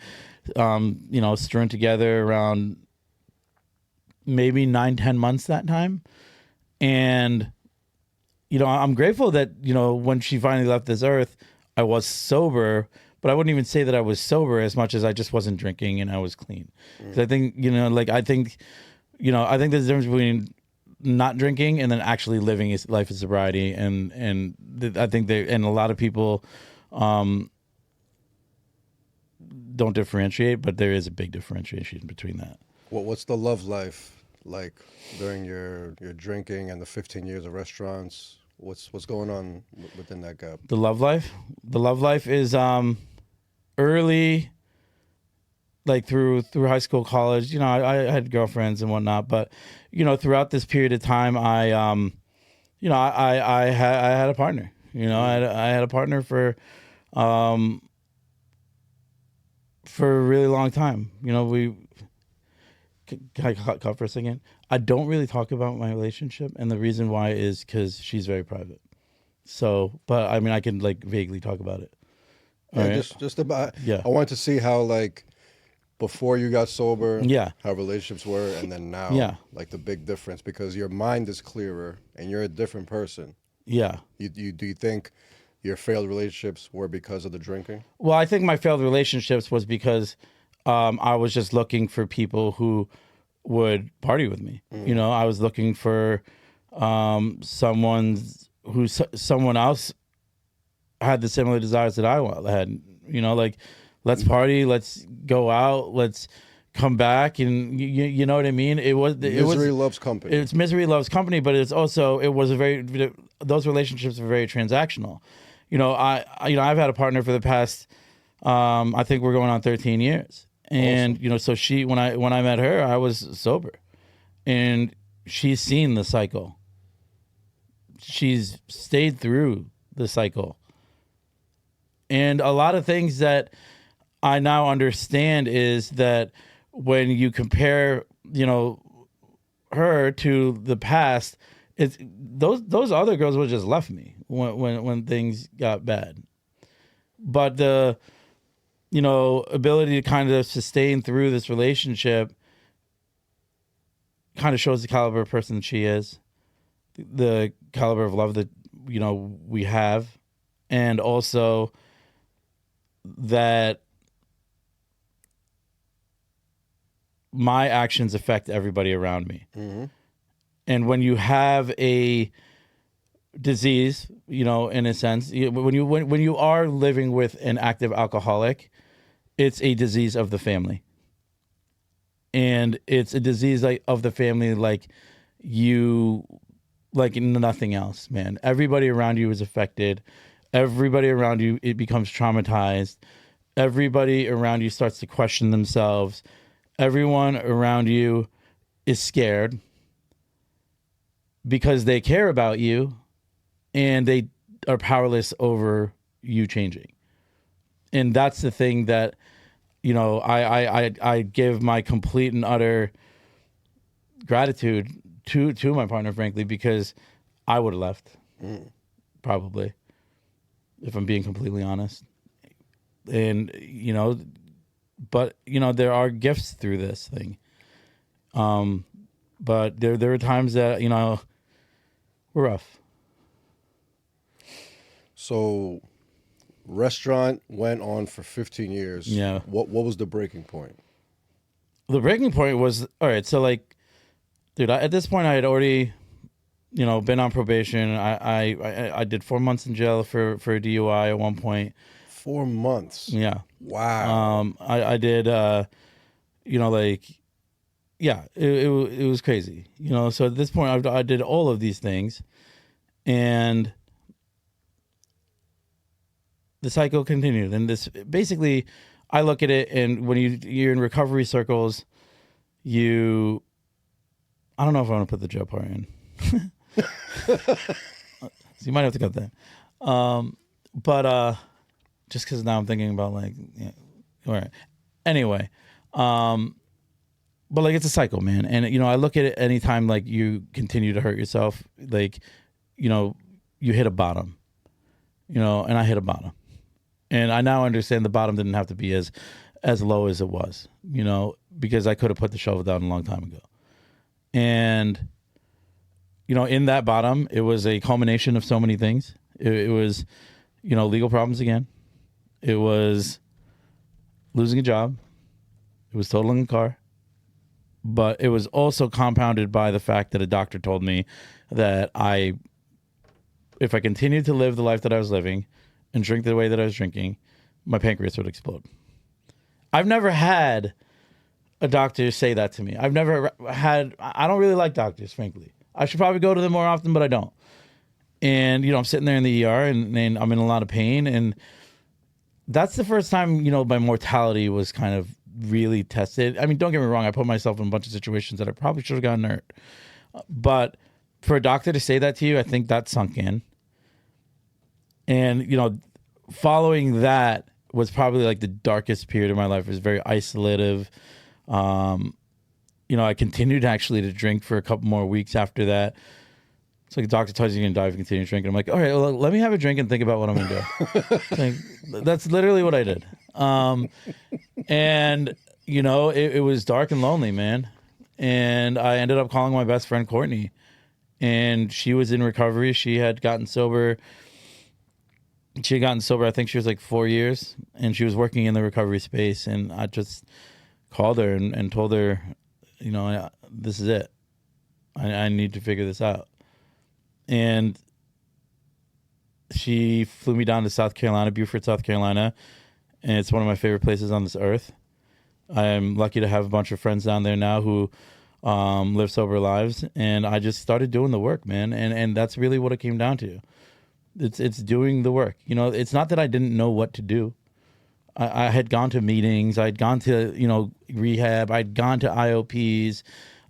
strung together around maybe 9-10 months that time. And, I'm grateful that, when she finally left this earth, I was sober, but I wouldn't even say that I was sober as much as I just wasn't drinking and I was clean. Because I think, I think there's a difference between not drinking and then actually living his life of sobriety. And I think and a lot of people don't differentiate, but there is a big differentiation between that. What's the love life like during your drinking and the 15 years of restaurants? What's going on within that gap? The love life is early, like through high school, college. I had girlfriends and whatnot, but throughout this period of time, I had a partner. I had a partner for a really long time. Can I cut for a second? I don't really talk about my relationship, and the reason why is because she's very private. So, but I mean, I can like vaguely talk about it. Yeah, right? just about. Yeah, I wanted to see how, like, before you got sober, how relationships were, and then now, like, the big difference, because your mind is clearer and you're a different person. Yeah. Do you think your failed relationships were because of the drinking? Well, I think my failed relationships was because I was just looking for people who would party with me. I was looking for someone else had the similar desires that I had. Like, let's party, let's go out, let's come back, and you know what I mean. Misery loves company. It's misery loves company, but those relationships were very transactional. I've had a partner for the past, I think we're going on 13 years. And, awesome. So she, when I met her, I was sober, and she's seen the cycle. She's stayed through the cycle. And a lot of things that I now understand is that when you compare, her to the past, it's those other girls would just left me when things got bad. But the ability to kind of sustain through this relationship kind of shows the caliber of person that she is, the caliber of love that, we have, and also that my actions affect everybody around me. Mm-hmm. And when you have a disease, in a sense, when you are living with an active alcoholic, it's a disease of the family. And it's a disease of the family like nothing else, man. Everybody around you is affected. Everybody around you, it becomes traumatized. Everybody around you starts to question themselves. Everyone around you is scared because they care about you and they are powerless over you changing. And that's the thing that, you know, I give my complete and utter gratitude to my partner, frankly, because I would have left, probably, if I'm being completely honest. And, you know, but, you know, there are gifts through this thing. But there are times that, you know, were rough. So, restaurant went on for 15 years. Yeah. What was the breaking point? The breaking point was, all right, so like, dude, at this point I had already, you know, been on probation. I did 4 months in jail for a DUI at one point. 4 months. Yeah. Wow. I did, you know, like, yeah, it was crazy. You know, so at this point I did all of these things, and the cycle continued. And this, basically, I look at it, and when you're in recovery circles, I don't know if I want to put the jail part in. So you might have to cut that. But just because now I'm thinking about, like, yeah, all right. Anyway, but like, it's a cycle, man. And, you know, I look at it anytime, like, you continue to hurt yourself, like, you know, you hit a bottom, you know, and I hit a bottom. And I now understand the bottom didn't have to be as low as it was, you know, because I could have put the shovel down a long time ago. And, you know, in that bottom, it was a culmination of so many things. It was, you know, legal problems again. It was losing a job. It was totaling a car. But it was also compounded by the fact that a doctor told me that if I continued to live the life that I was living and drink the way that I was drinking, my pancreas would explode. I've never had a doctor say that to me. I don't really like doctors, frankly. I should probably go to them more often, but I don't. And, you know, I'm sitting there in the ER and I'm in a lot of pain. And that's the first time, you know, my mortality was kind of really tested. I mean, don't get me wrong. I put myself in a bunch of situations that I probably should have gotten hurt. But for a doctor to say that to you, I think that sunk in. And, you know, following that was probably like the darkest period of my life. It was very isolative. You know, I continued actually to drink for a couple more weeks after that. It's like a doctor tells you you're going to die if you continue drinking. I'm like, all right, well, let me have a drink and think about what I'm going to do. Like, that's literally what I did. And, you know, it was dark and lonely, man. And I ended up calling my best friend, Courtney. And she was in recovery. She had gotten sober. I think she was like 4 years. And she was working in the recovery space. And I just called her and told her, you know, this is it. I need to figure this out. And she flew me down to South Carolina, Beaufort, South Carolina. And it's one of my favorite places on this earth. I'm lucky to have a bunch of friends down there now who live sober lives. And I just started doing the work, man. And that's really what it came down to. It's doing the work. You know, it's not that I didn't know what to do. I had gone to meetings. I'd gone to, you know, rehab. I'd gone to IOPs.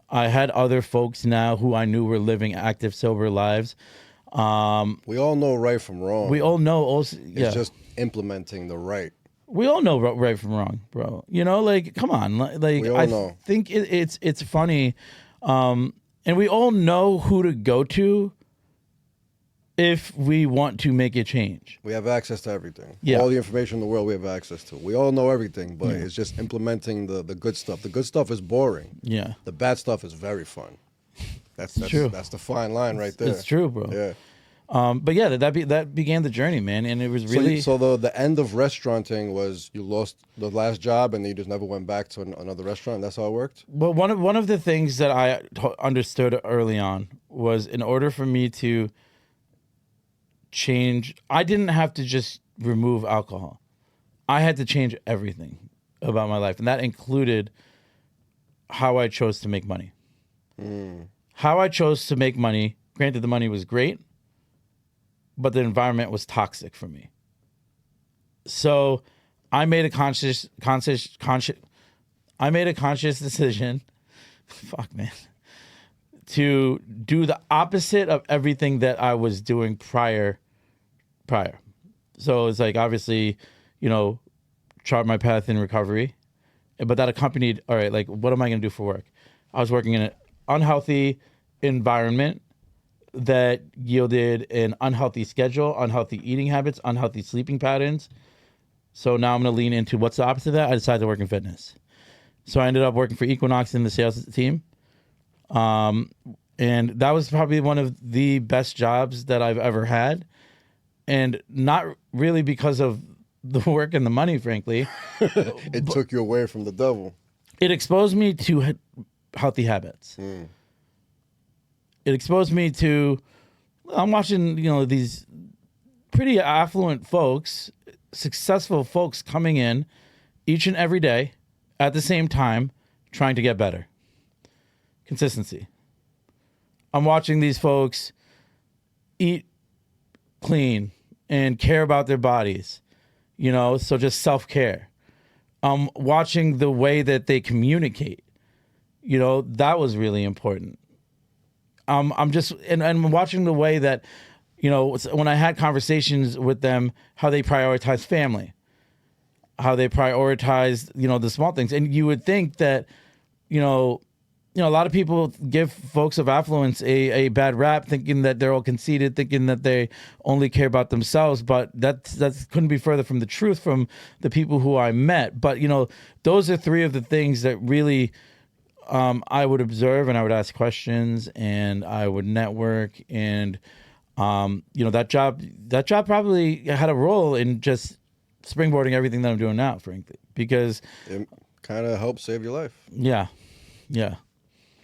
I had other folks now who I knew were living active, sober lives. We all know right from wrong. We all know also, yeah. It's just implementing the right. We all know right from wrong, bro. You know, like, come on. Like, we all know. Think it's funny. And we all know who to go to if we want to make a change. We have access to everything. Yeah. All the information in the world we have access to. We all know everything, but it's just implementing the good stuff. The good stuff is boring. Yeah. The bad stuff is very fun. That's true. That's the fine line right there. It's true, bro. Yeah. But yeah, that began the journey, man, and it was really. So the end of restauranting was you lost the last job and then you just never went back to another restaurant. That's how it worked. Well, one of the things that I understood early on was, in order for me to change, I didn't have to just remove alcohol. I had to change everything about my life, and that included how I chose to make money. How I chose to make money. Granted, the money was great, but the environment was toxic for me. So I made a conscious I made a conscious decision. Fuck, man. To do the opposite of everything that I was doing prior. So it's like, obviously, chart my path in recovery, but that accompanied, all right, like, what am I going to do for work? I was working in an unhealthy environment that yielded an unhealthy schedule, unhealthy eating habits, unhealthy sleeping patterns. So now I'm going to lean into what's the opposite of that. I decided to work in fitness. So I ended up working for Equinox in the sales team. And that was probably one of the best jobs that I've ever had. And not really because of the work and the money, frankly. It took you away from the devil. It exposed me to healthy habits. It exposed me to, I'm watching, these pretty affluent folks, successful folks coming in each and every day at the same time, trying to get better. Consistency. I'm watching these folks eat clean and care about their bodies, so just self-care. I'm watching the way that they communicate. That was really important. I'm just, and I'm watching the way that, when I had conversations with them, how they prioritize family, how they prioritize, the small things. And you would think that, a lot of people give folks of affluence a bad rap, thinking that they're all conceited, thinking that they only care about themselves. But that couldn't be further from the truth from the people who I met. But, those are three of the things that really I would observe, and I would ask questions, and I would network. And, that job probably had a role in just springboarding everything that I'm doing now, frankly, because it kind of helped save your life. Yeah.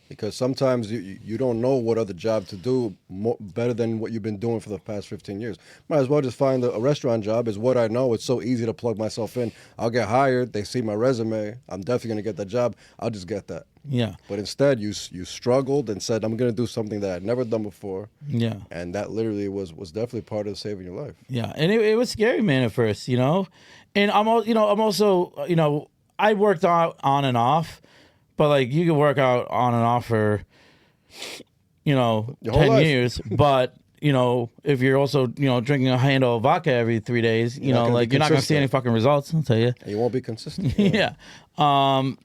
Because sometimes you don't know what other job to do better than what you've been doing for the past 15 years. Might as well just find a restaurant job is what I know. It's so easy to plug myself in. I'll get hired. They see my resume. I'm definitely going to get that job. I'll just get that. Yeah. But instead, you struggled and said, I'm going to do something that I'd never done before. Yeah. And that literally was definitely part of saving your life. Yeah. And it was scary, man, at first, And I'm also, I worked out on and off. But, like, you can work out on and off for, 10 years. But, if you're also, drinking a handle of vodka every 3 days, you're not going to see any fucking results, I'll tell you. And you won't be consistent. Yeah.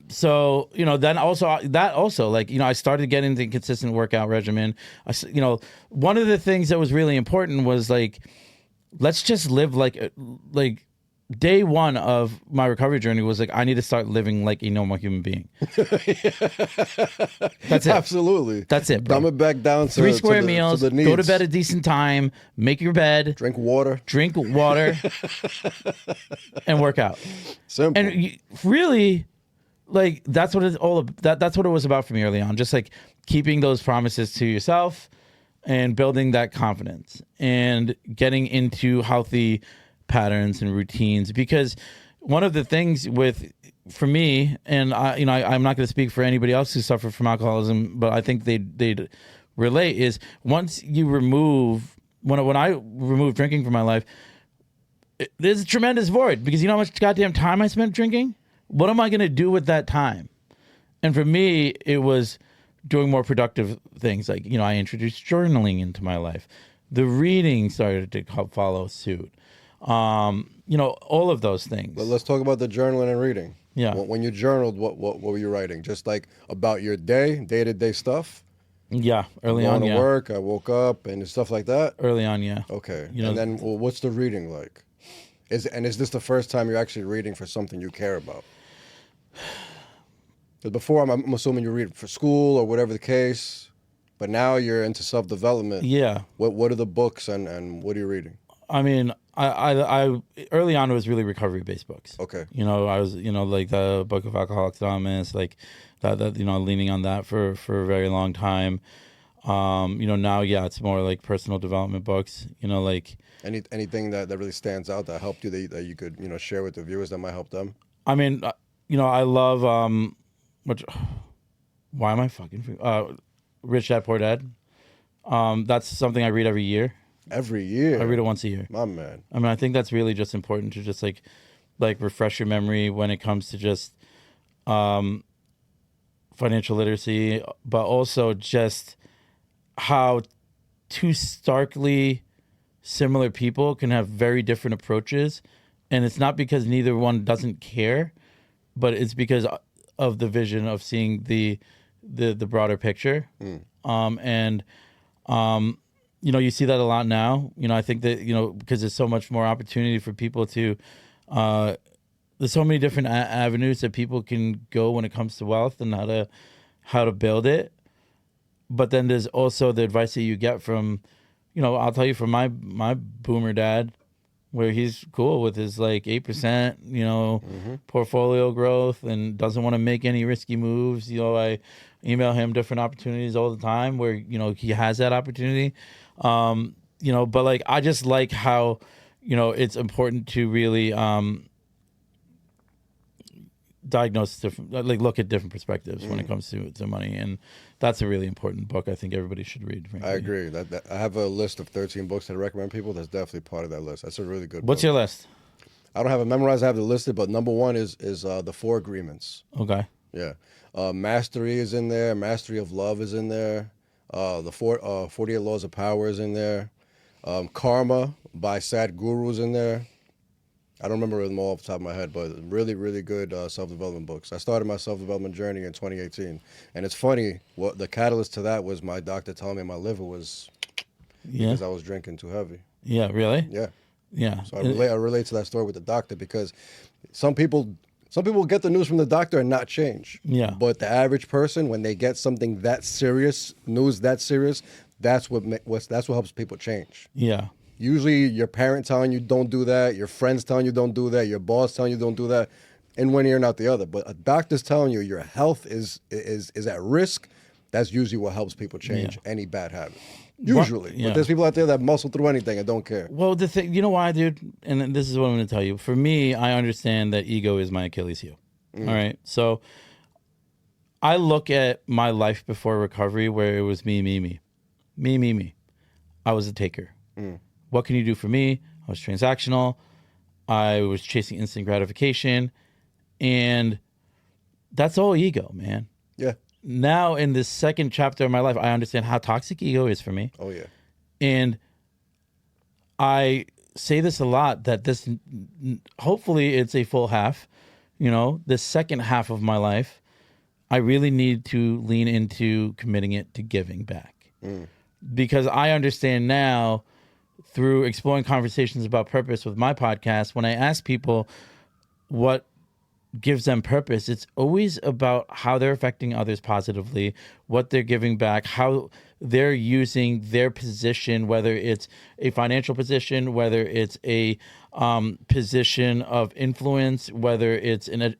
So, then also, like, I started getting into a consistent workout regimen. One of the things that was really important was, like, let's just live like day one of my recovery journey was like, I need to start living like a normal human being. That's it. Absolutely. That's it, bro. Dumb it back down to 3 square meals, to the needs. go to bed at a decent time, make your bed. Drink water. And work out. Simple. And really, like, that's what it's all that's what it was about for me early on. Just like keeping those promises to yourself and building that confidence and getting into healthy patterns and routines. Because one of the things for me, and I'm not going to speak for anybody else who suffered from alcoholism, but I think they'd relate, is once you remove, when I removed drinking from my life, there's a tremendous void, because you know how much goddamn time I spent drinking? What am I going to do with that time? And for me, it was doing more productive things. Like, I introduced journaling into my life. The reading started to follow suit. All of those things. But let's talk about the journaling and reading. Yeah. When you journaled, what were you writing? Just like about your day-to-day stuff? Yeah, early on, Going to work, I woke up, and stuff like that? Early on, yeah. Okay. And then what's the reading like? Is this the first time you're actually reading for something you care about? Because before, I'm assuming you read for school or whatever the case, but now you're into self-development. Yeah. What are the books and what are you reading? I mean, I early on it was really recovery-based books. Okay. I was, like the Book of Alcoholics Anonymous, like that, leaning on that for a very long time. Now, yeah, it's more like personal development books, like. Anything that really stands out that helped you that you could, share with the viewers that might help them? I mean, I love, why am I fucking, Rich Dad, Poor Dad. That's something I read every year. Every year? I read it once a year. My man. I mean, I think that's really just important to just like refresh your memory when it comes to just financial literacy, but also just how two starkly similar people can have very different approaches. And it's not because neither one doesn't care, but it's because of the vision of seeing the broader picture. You see that a lot now. I think that, because there's so much more opportunity for people to, there's so many different avenues that people can go when it comes to wealth and how to build it. But then there's also the advice that you get from, I'll tell you from my boomer dad, where he's cool with his like 8%, portfolio growth and doesn't want to make any risky moves. I email him different opportunities all the time where, he has that opportunity. But like, I just like how, it's important to really, diagnose different, like look at different perspectives when it comes to money. And that's a really important book I think everybody should read. Frankly. I agree. That I have a list of 13 books that I recommend people. That's definitely part of that list. That's a really good What's book. your list? I don't have it memorized. I have it listed, but number one is the 4 Agreements. Okay. Yeah. Mastery is in there. Mastery of Love is in there. The 48 Laws of Power is in there. Karma by Sadhguru is in there. I don't remember them all off the top of my head, but really, really good self-development books. I started my self-development journey in 2018. And it's funny, what the catalyst to that was my doctor telling me my liver was because I was drinking too heavy. Yeah, really? Yeah. Yeah. So I relate to that story with the doctor because some people get the news from the doctor and not change. Yeah. But the average person, when they get something that serious, news that serious, that's what helps people change. Yeah. Usually your parent telling you don't do that, your friends telling you don't do that, your boss telling you don't do that, in one ear, not the other. But a doctor's telling you your health is at risk, that's usually what helps people change any bad habit. Usually. But there's people out there that muscle through anything and don't care. Well, the thing, you know why, dude? And this is what I'm going to tell you. For me, I understand that ego is my Achilles heel. All right? So I look at my life before recovery where it was me. I was a taker. What can you do for me? I was transactional. I was chasing instant gratification. And that's all ego, man. Yeah. Now, in this second chapter of my life, I understand how toxic ego is for me. Oh, yeah. And I say this a lot, that this, hopefully it's a full half, the second half of my life, I really need to lean into committing it to giving back. Because I understand now, through exploring conversations about purpose with my podcast, when I ask people what gives them purpose, it's always about how they're affecting others positively, what they're giving back, how they're using their position, whether it's a financial position, whether it's a position of influence, whether it's in a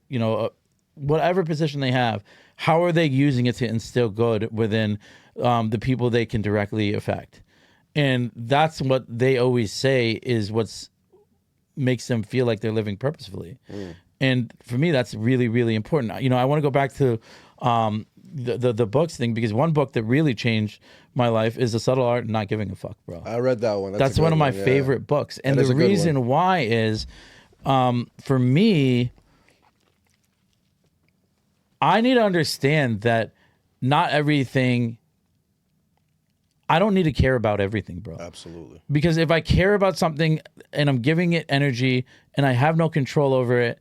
whatever position they have, how are they using it to instill good within the people they can directly affect. And that's what they always say is what makes them feel like they're living purposefully. And for me, that's really, really important. I want to go back to the books thing, because one book that really changed my life is The Subtle Art of Not Giving a Fuck, bro. I read that one. That's one of my favorite books. And the reason why is, for me, I need to understand that not everything... I don't need to care about everything, bro. Absolutely. Because if I care about something and I'm giving it energy and I have no control over it,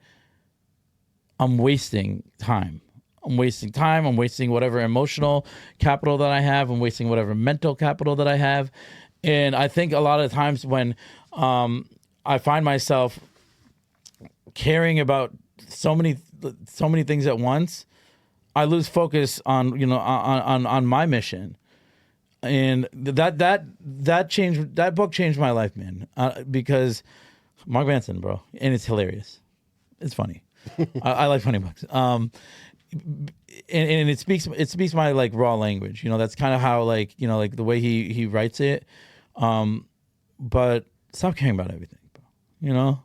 I'm wasting time. I'm wasting whatever emotional capital that I have. I'm wasting whatever mental capital that I have. And I think a lot of times when I find myself caring about so many things at once, I lose focus on my mission. And that changed. That book changed my life, man. Because Mark Manson, bro, and it's hilarious. It's funny. I like funny books. And it speaks my like raw language. That's kind of how like the way he writes it. But stop caring about everything, bro.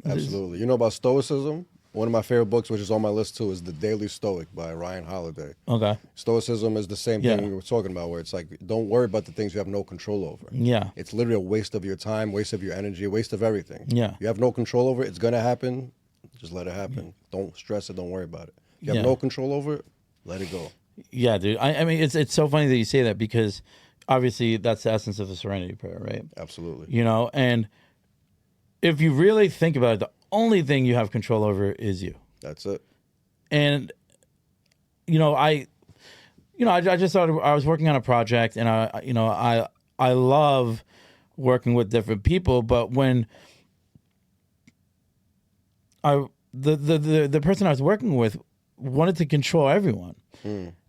Absolutely. You know about Stoicism? One of my favorite books, which is on my list too, is The Daily Stoic by Ryan Holiday. Okay. Stoicism is the same thing we were talking about, where it's like, don't worry about the things you have no control over. Yeah. It's literally a waste of your time, waste of your energy, a waste of everything. Yeah. You have no control over it. It's going to happen. Just let it happen. Don't stress it. Don't worry about it. You have no control over it, let it go. Yeah, dude. I mean, it's so funny that you say that because obviously that's the essence of the serenity prayer, right? Absolutely. You know, and if you really think about it, the only thing you have control over is you. That's it. And I just thought I was working on a project, and I love working with different people, but when the person I was working with wanted to control everyone.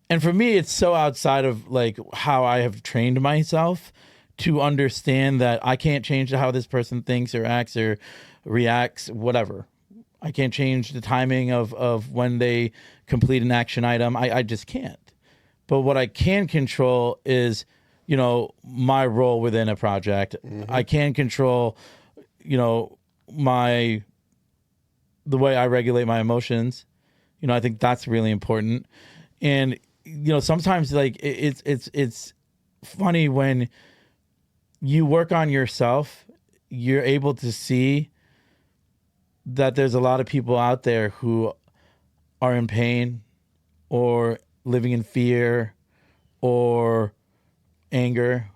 And for me, it's so outside of like how I have trained myself to understand that I can't change how this person thinks or acts or reacts, whatever. I can't change the timing of when they complete an action item. I just can't. But what I can control is, my role within a project. I can control, the way I regulate my emotions. I think that's really important. And, sometimes like it's funny when you work on yourself, you're able to see that there's a lot of people out there who are in pain or living in fear or anger.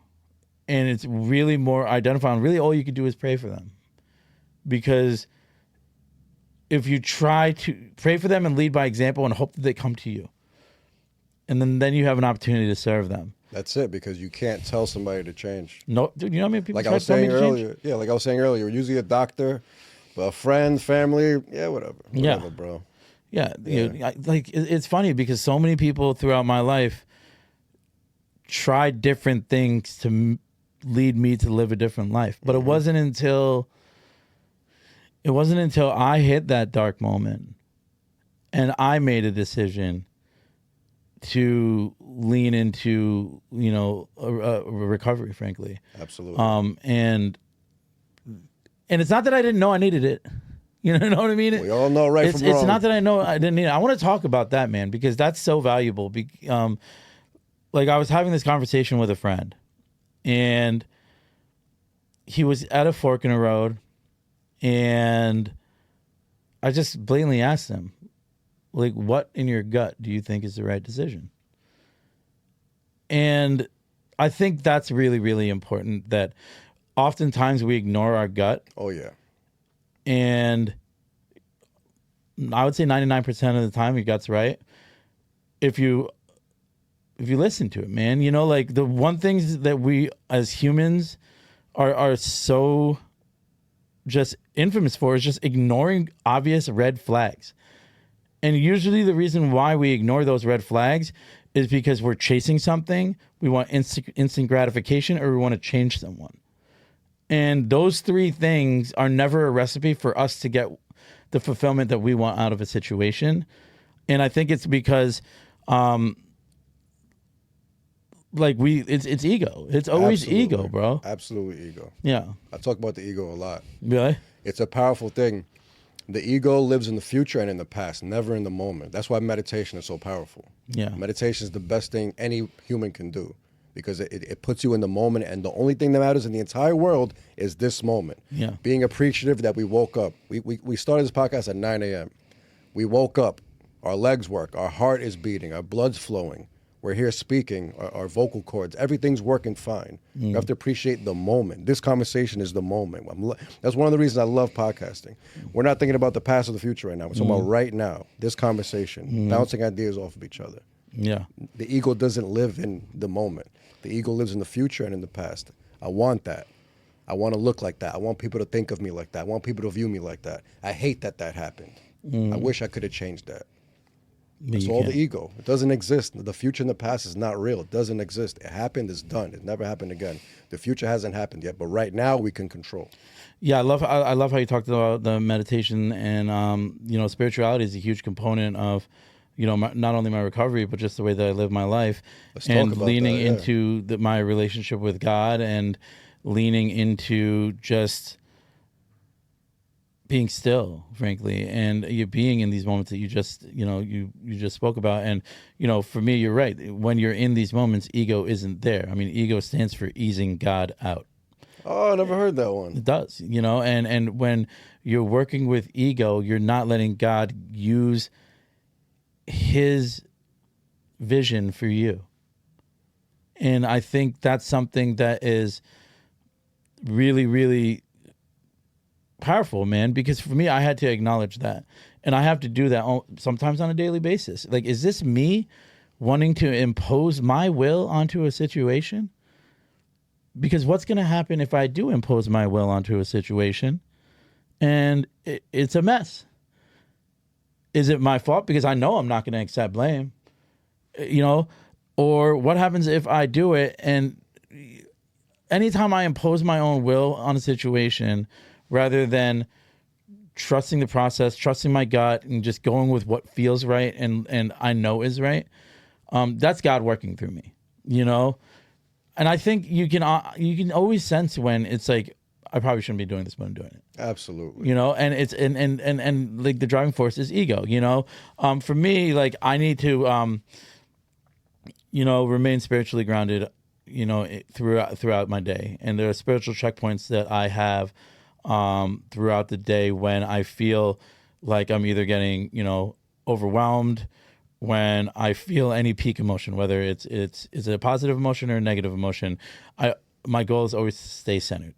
And it's really more identifying. Really, all you can do is pray for them. Because if you try to pray for them and lead by example and hope that they come to you, and then you have an opportunity to serve them. That's it, because you can't tell somebody to change. No, dude, you know how many people like try I was to tell me saying to earlier. change? Yeah, like I was saying earlier, usually a doctor, but a friend, family, whatever, bro. Yeah, it's funny because so many people throughout my life tried different things to lead me to live a different life, but it wasn't until I hit that dark moment and I made a decision to lean into a recovery, frankly. Absolutely. And it's not that I didn't know I needed it. You know what I mean? We all know right from wrong. It's not that I know I didn't need it. I want to talk about that, man, because that's so valuable. Like I was having this conversation with a friend, and he was at a fork in the road, and I just blatantly asked him, like, what in your gut do you think is the right decision? And I think that's really, really important, that oftentimes we ignore our gut. Oh, yeah. And I would say 99% of the time your gut's right. If you listen to it, man, like the one things that we as humans are so just infamous for is just ignoring obvious red flags. And usually the reason why we ignore those red flags is because we're chasing something, we want instant gratification, or we want to change someone. And those three things are never a recipe for us to get the fulfillment that we want out of a situation. And I think it's because it's ego. It's always Absolutely. ego, bro. Absolutely ego. Yeah. I talk about the ego a lot. Really? It's a powerful thing. The ego lives in the future and in the past, never in the moment. That's why meditation is so powerful. Yeah. Meditation is the best thing any human can do, because it puts you in the moment, and the only thing that matters in the entire world is this moment. Yeah. Being appreciative that we woke up. We started this podcast at 9 a.m. We woke up, our legs work, our heart is beating, our blood's flowing. We're here speaking, our vocal cords, everything's working fine. You have to appreciate the moment. This conversation is the moment. That's one of the reasons I love podcasting. We're not thinking about the past or the future right now. We're talking about right now, this conversation, bouncing ideas off of each other. Yeah. The ego doesn't live in the moment. The ego lives in the future and in the past. I want that. I want to look like that. I want people to think of me like that. I want people to view me like that. I hate that happened. I wish I could have changed that. It's all the ego. It doesn't exist. The future and the past is not real. It doesn't exist. It happened. It's done. It never happened again. The future hasn't happened yet, but right now we can control. Yeah, I love how you talked about the meditation, and spirituality is a huge component of not only my recovery, but just the way that I live my life. And leaning into my relationship with God, and leaning into just being still, frankly, and you being in these moments that you just spoke about. And for me, you're right. When you're in these moments, ego isn't there. I mean, ego stands for easing God out. Oh, I never heard that one. It does, and when you're working with ego, you're not letting God use his vision for you. And I think that's something that is really, really powerful, man, because for me, I had to acknowledge that. And I have to do that sometimes on a daily basis. Like, is this me wanting to impose my will onto a situation? Because what's going to happen if I do impose my will onto a situation and it's a mess? Is it my fault? Because I know I'm not going to accept blame, you know? Or what happens if I do it and anytime I impose my own will on a situation rather than trusting the process, trusting my gut, and just going with what feels right and I know is right, that's God working through me, you know? And I think you can always sense when it's like, I probably shouldn't be doing this, but I'm doing it. Absolutely. You know, and it's and like the driving force is ego, you know? For me, like I need to you know, remain spiritually grounded, you know, throughout my day. And there are spiritual checkpoints that I have throughout the day when I feel like I'm either getting, you know, overwhelmed, when I feel any peak emotion, whether it's a positive emotion or a negative emotion. My goal is always to stay centered.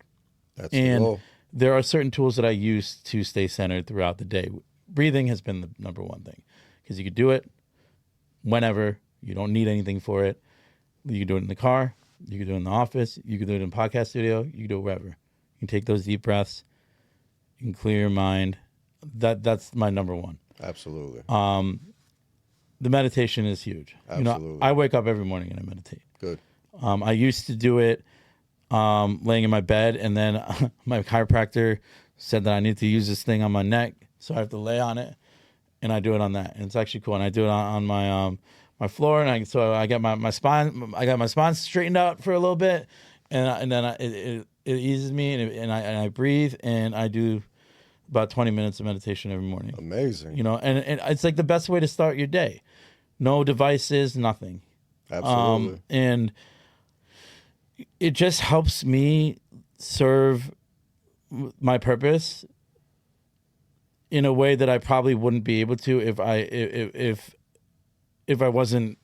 That's the goal. There are certain tools that I use to stay centered throughout the day. Breathing has been the number one thing because you could do it whenever. You don't need anything for it. You can do it in the car. You can do it in the office. You can do it in a podcast studio. You can do it wherever. You can take those deep breaths. You can clear your mind. That's my number one. Absolutely. The meditation is huge. Absolutely. You know, I wake up every morning and I meditate. Good. I used to do it laying in my bed, and then my chiropractor said that I need to use this thing on my neck, so I have to lay on it, and I do it on that, and it's actually cool. And I do it on my my floor, and I get my spine. I got my spine straightened out for a little bit, and then it eases me, and I breathe, and I do about 20 minutes of meditation every morning. Amazing. You know, and it's like the best way to start your day. No devices, nothing. Absolutely. And it just helps me serve my purpose in a way that I probably wouldn't be able to if I wasn't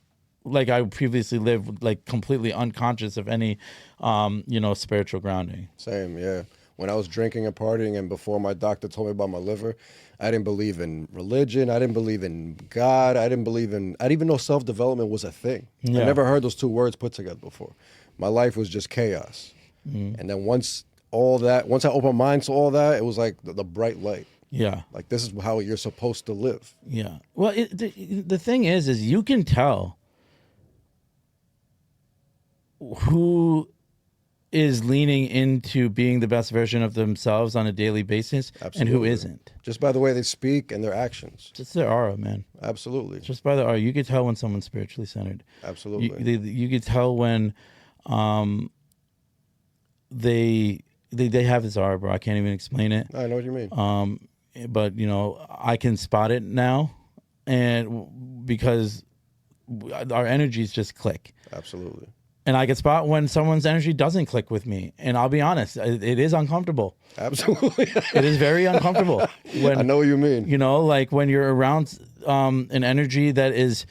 like I previously lived, like completely unconscious of any, you know, spiritual grounding. Same, yeah. When I was drinking and partying, and before my doctor told me about my liver, I didn't believe in religion. I didn't believe in God. I didn't even know self-development was a thing. Yeah. I never heard those two words put together before. My life was just chaos. Mm-hmm. And then once I opened my mind to all that, it was like the bright light. Yeah. Like, this is how you're supposed to live. Yeah. Well, the thing is you can tell who is leaning into being the best version of themselves on a daily basis. Absolutely. And who isn't. Just by the way they speak and their actions. Just their aura, man. Absolutely. Just by the aura. You could tell when someone's spiritually centered. Absolutely. You could tell when they have this aura, bro. I can't even explain it. I know what you mean. But, you know, I can spot it now, and because our energies just click. Absolutely. And I can spot when someone's energy doesn't click with me. And I'll be honest, it is uncomfortable. Absolutely. It is very uncomfortable. I know what you mean. You know, like when you're around an energy that is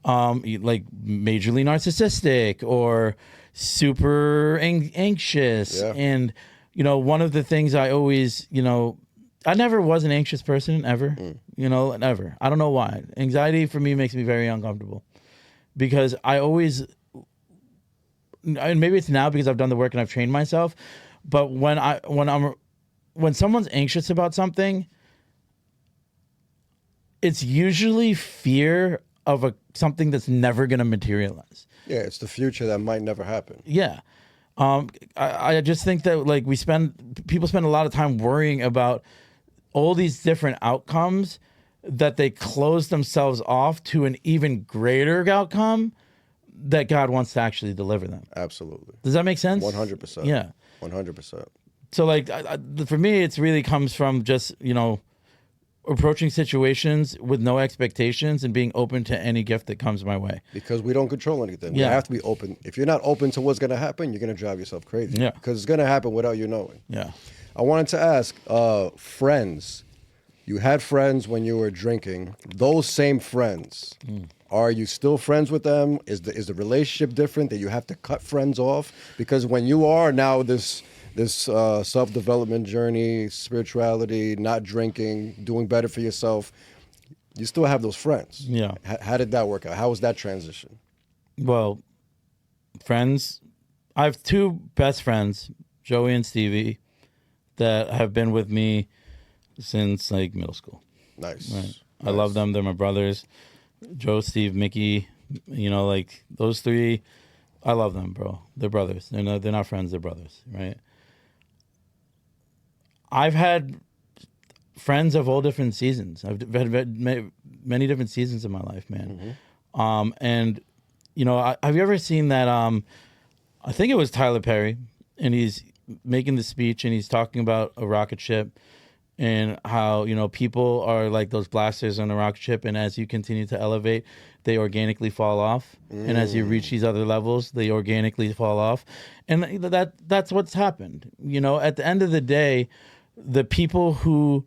like majorly narcissistic or super anxious. Yeah. And, you know, one of the things I always, you know, I never was an anxious person, ever. You know, never. I don't know why. Anxiety for me makes me very uncomfortable because I always... and maybe it's now because I've done the work and I've trained myself, but when someone's anxious about something, it's usually fear of something that's never going to materialize. Yeah, it's the future that might never happen. Yeah. I just think that like people spend a lot of time worrying about all these different outcomes that they close themselves off to an even greater outcome that God wants to actually deliver them. Absolutely. Does that make sense? 100%. Yeah. 100%. So like for me, it's really comes from just, you know, approaching situations with no expectations and being open to any gift that comes my way. Because we don't control anything. Yeah. We have to be open. If you're not open to what's going to happen, you're going to drive yourself crazy. Yeah. Because it's going to happen without you knowing. Yeah. I wanted to ask, friends, You had friends when you were drinking. Those same friends, are you still friends with them? Is the relationship different that you have to cut friends off? Because when you are now this self-development journey, spirituality, not drinking, doing better for yourself, you still have those friends. Yeah. How did that work out? How was that transition? Well, friends, I have two best friends, Joey and Stevie, that have been with me since like middle school. Nice. Right. Nice. I love them. They're my brothers. Joe, Steve, Mickey, like those three, I love them, bro. They're brothers. They're not friends, they're brothers, right? I've had friends of all different seasons. I've had many different seasons in my life, man. Mm-hmm. And, have you ever seen that, I think it was Tyler Perry, and he's making the speech and he's talking about a rocket ship and how, people are like those blasters on a rocket ship, and as you continue to elevate, they organically fall off. And as you reach these other levels, they organically fall off. And that's what's happened. At the end of the day, the people who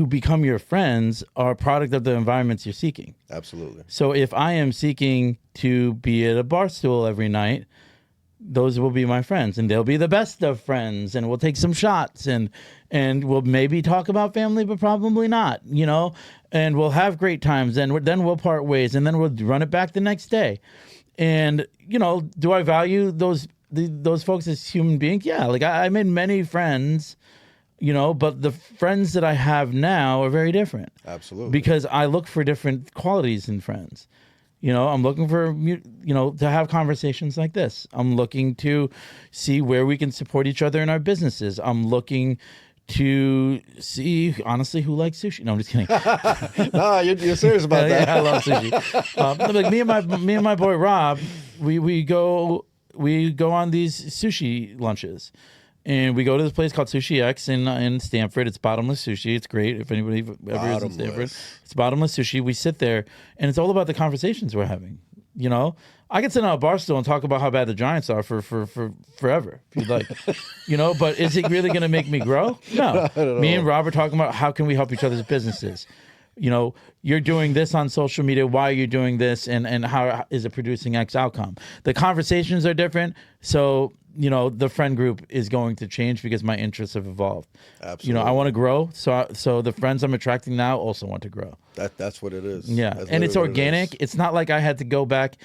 become your friends are a product of the environments you're seeking. Absolutely. So if I am seeking to be at a bar stool every night, those will be my friends, and they'll be the best of friends, and we'll take some shots, and we'll maybe talk about family, but probably not, and we'll have great times, and then we'll part ways, and then we'll run it back the next day. And, do I value those folks as human beings? Yeah. Like I made many friends, but the friends that I have now are very different. Absolutely. Because I look for different qualities in friends. I'm looking for, to have conversations like this. I'm looking to see where we can support each other in our businesses. I'm looking to see, honestly, who likes sushi. No, I'm just kidding. No, you're serious about that. Yeah, I love sushi. Like me and my boy Rob, we go on these sushi lunches. And we go to this place called Sushi X in Stanford. It's bottomless sushi. It's great. If anybody ever is in Stanford, it's bottomless sushi. We sit there, and it's all about the conversations we're having. I could sit on a bar stool and talk about how bad the Giants are for forever, if you'd like. But is it really going to make me grow? No. Me and Rob are talking about how can we help each other's businesses. You're doing this on social media. Why are you doing this? And how is it producing X outcome? The conversations are different. So, the friend group is going to change because my interests have evolved. Absolutely. I want to grow. So the friends I'm attracting now also want to grow. That's what it is. Yeah. And it's organic. It's not like I had to go back,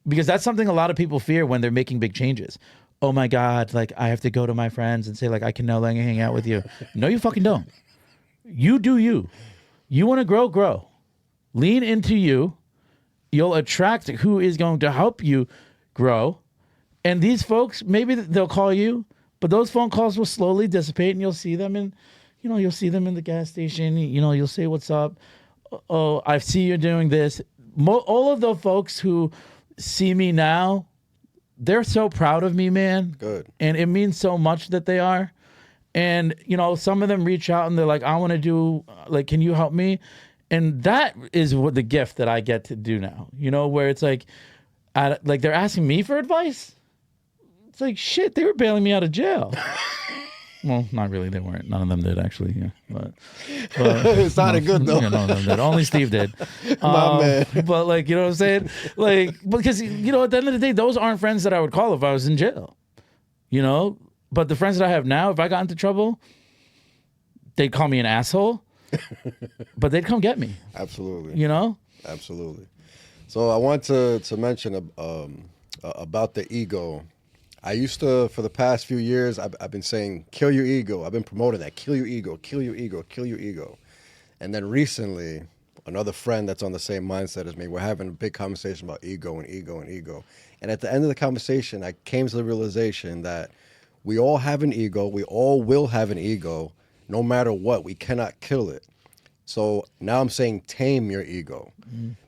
because that's something a lot of people fear when they're making big changes. Oh my God, like I have to go to my friends and say like, I can no longer hang out with you. No, you fucking don't. You do you. You want to grow. Lean into you. You'll attract who is going to help you grow. And these folks, maybe they'll call you, but those phone calls will slowly dissipate, and you'll see them in the gas station. You'll say, "What's up? Oh, I see you're doing this." All of the folks who see me now, they're so proud of me, man. Good. And it means so much that they are. And, some of them reach out and they're like, I want to do, like, can you help me? And that is what the gift that I get to do now, where it's like they're asking me for advice. It's like, shit, they were bailing me out of jail. Well, not really. They weren't. None of them did, actually. Yeah. But it sounded good, though. Yeah, none of them did. Only Steve did. My man. But, like, you know what I'm saying? Like, because, at the end of the day, those aren't friends that I would call if I was in jail. But the friends that I have now, if I got into trouble, they'd call me an asshole, but they'd come get me. Absolutely. Absolutely. So I want to mention about the ego. I used to, for the past few years, I've been saying, kill your ego. I've been promoting that. Kill your ego, kill your ego, kill your ego. And then recently, another friend that's on the same mindset as me, we're having a big conversation about ego and ego and ego. And at the end of the conversation, I came to the realization that we all have an ego. We all will have an ego, no matter what. We cannot kill it. So now I'm saying tame your ego,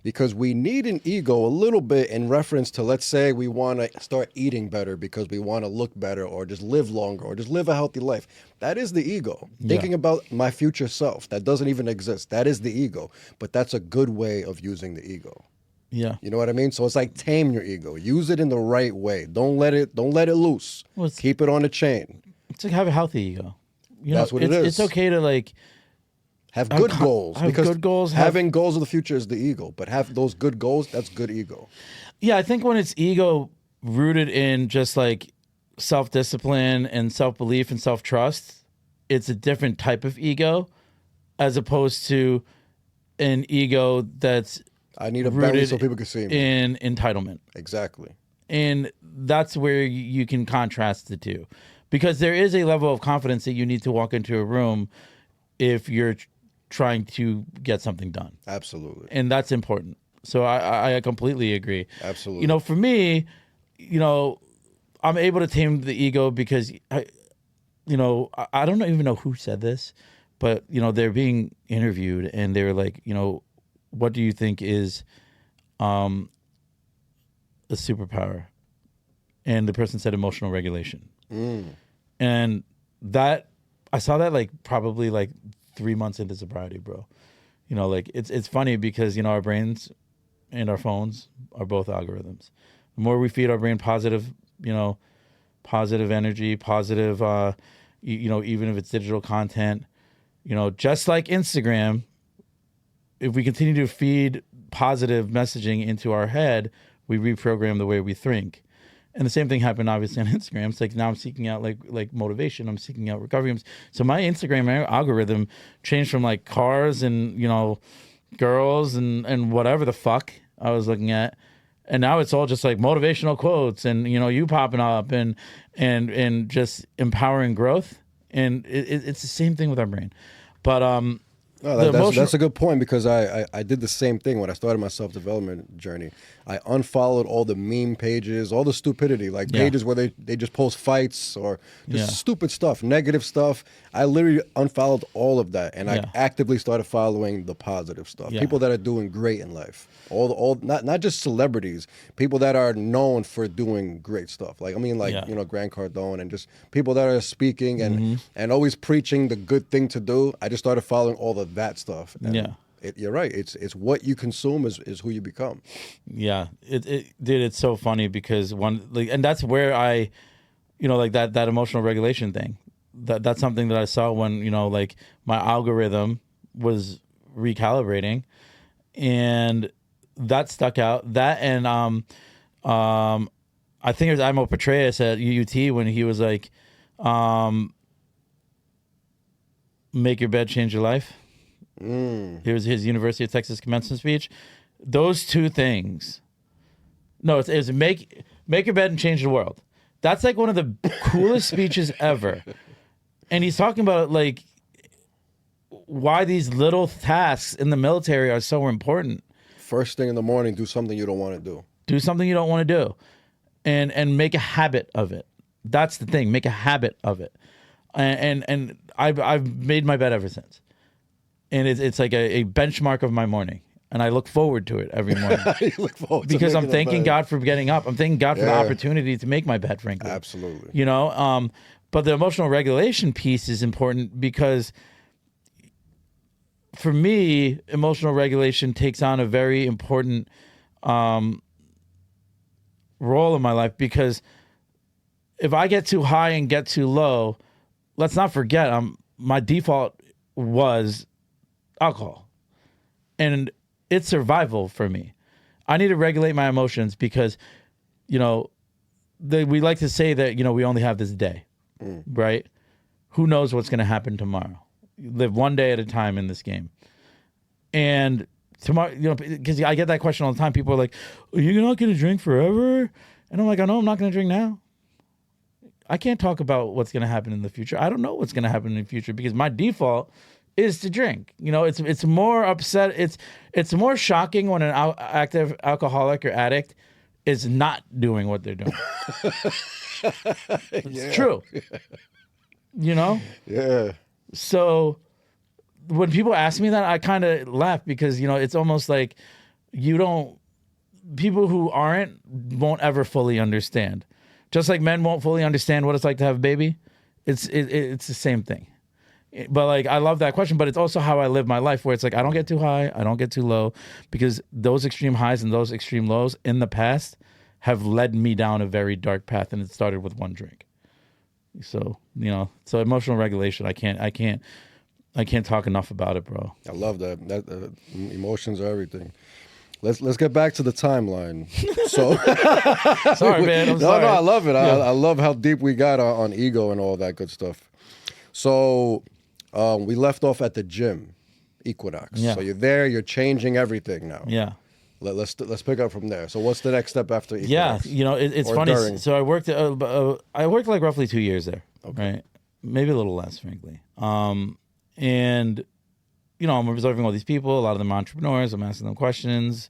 because we need an ego a little bit in reference to, let's say we want to start eating better because we want to look better, or just live longer, or just live a healthy life. That is the ego. Yeah. Thinking about my future self, that doesn't even exist. That is the ego. But that's a good way of using the ego. Yeah. You know what I mean? So it's like tame your ego. Use it in the right way. Don't let it loose. Well, keep it on the chain. It's like have a healthy ego. That's what it is. It's okay to like Have good goals. Have Because good goals. having goals of the future is the ego. But have those good goals, that's good ego. Yeah, I think when it's ego rooted in just like self-discipline and self-belief and self-trust, it's a different type of ego as opposed to an ego that's I need a belly so people can see me. In entitlement. Exactly. And that's where you can contrast the two. Because there is a level of confidence that you need to walk into a room if you're trying to get something done. Absolutely. And that's important. So I completely agree. Absolutely. You know, for me, you know, I'm able to tame the ego because I don't even know who said this, but you know, they're being interviewed and they were like, you know, what do you think is a superpower? And the person said emotional regulation. And that I saw that like probably like 3 months into sobriety, bro. You know, like it's funny because, you know, our brains and our phones are both algorithms. The more we feed our brain positive, you know, positive energy, positive, you know, even if it's digital content, you know, just like Instagram, if we continue to feed positive messaging into our head, we reprogram the way we think. And the same thing happened obviously on Instagram. It's like now I'm seeking out like motivation. I'm seeking out recovery. So my Instagram algorithm changed from like cars and, you know, girls and whatever the fuck I was looking at. And now it's all just like motivational quotes and, you know, you popping up and just empowering growth. And it's the same thing with our brain. But no, that's a good point because I did the same thing when I started my self-development journey. I unfollowed all the meme pages, all the stupidity, like pages where they just post fights or just stupid stuff, negative stuff. I literally unfollowed all of that, and I actively started following the positive stuff. People that are doing great in life, all not just celebrities, people that are known for doing great stuff. Like you know, Grant Cardone and just people that are speaking and always preaching the good thing to do. I just started following all of that stuff. And you're right. It's what you consume is who you become. Yeah, dude, it's so funny because and that's where I, you know, like that emotional regulation thing. That's something that I saw when, you know, like my algorithm was recalibrating, and that stuck out. That and I think it was Imo Petraeus at UUT when he was like, "Make your bed, change your life." It was his University of Texas commencement speech. Those two things. No, it was make your bed and change the world. That's like one of the coolest speeches ever. And he's talking about like why these little tasks in the military are so important. First thing in the morning, do something you don't want to do. Do something you don't want to do. And make a habit of it. That's the thing. Make a habit of it. And I've made my bed ever since. And it's like a benchmark of my morning. And I look forward to it every morning. Because I'm thanking God for getting up. I'm thanking God for the opportunity to make my bed, frankly. Absolutely. You know, but the emotional regulation piece is important because for me, emotional regulation takes on a very important role in my life because if I get too high and get too low, let's not forget, my default was alcohol. And it's survival for me. I need to regulate my emotions because, you know, we like to say that, you know, we only have this day, right? Who knows what's going to happen tomorrow? You live one day at a time in this game. And tomorrow, you know, because I get that question all the time. People are like, "Are you not going to drink forever?" And I'm like, I know I'm not going to drink now. I can't talk about what's going to happen in the future. I don't know what's going to happen in the future because my default is to drink. You know, it's more upset. It's more shocking when an active alcoholic or addict is not doing what they're doing. It's true. You know? Yeah. So when people ask me that, I kind of laugh because, you know, it's almost like people who won't ever fully understand. Just like men won't fully understand what it's like to have a baby. It's the same thing. But like, I love that question, but it's also how I live my life where it's like, I don't get too high, I don't get too low, because those extreme highs and those extreme lows in the past have led me down a very dark path, and it started with one drink. So, you know, emotional regulation, I can't I can't talk enough about it, bro. I love that. Emotions are everything. Let's get back to the timeline. So, Sorry, man. I'm sorry. No, I love it. Yeah. I love how deep we got on ego and all that good stuff. So, we left off at the gym, Equinox. Yeah. So you're there. You're changing everything now. Yeah. Let's pick up from there. So what's the next step after Equinox? Yeah, it's Or funny. during? So I worked like roughly 2 years there, right? Maybe a little less, frankly. And I'm observing all these people. A lot of them are entrepreneurs. I'm asking them questions.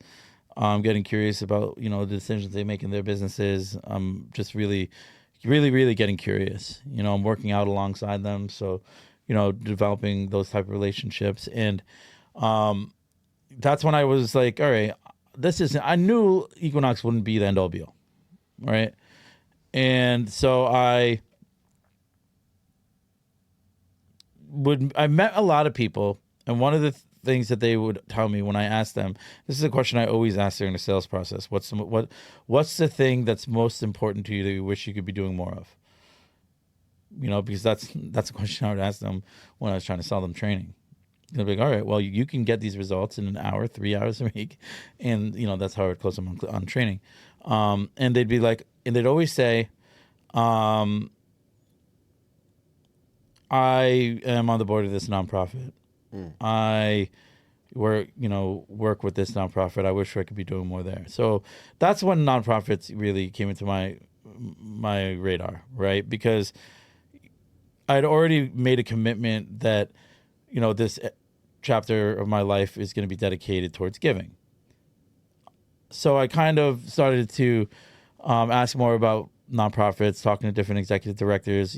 I'm getting curious about the decisions they make in their businesses. I'm just really, really, really getting curious. I'm working out alongside them, so developing those type of relationships. And that's when I was like, all right. I knew Equinox wouldn't be the end all be all, right? And so I met a lot of people, and one of the things that they would tell me when I asked them, this is a question I always ask during the sales process: what's the thing that's most important to you that you wish you could be doing more of? Because that's a question I would ask them when I was trying to sell them training. They'll be like, all right, well, you can get these results in an hour, 3 hours a week. And, that's how I would close them on training. And they'd be like, and they'd always say, I am on the board of this nonprofit. I work with this nonprofit. I wish I could be doing more there. So that's when nonprofits really came into my radar, right? Because I'd already made a commitment that, this chapter of my life is going to be dedicated towards giving. So I kind of started to ask more about nonprofits, talking to different executive directors,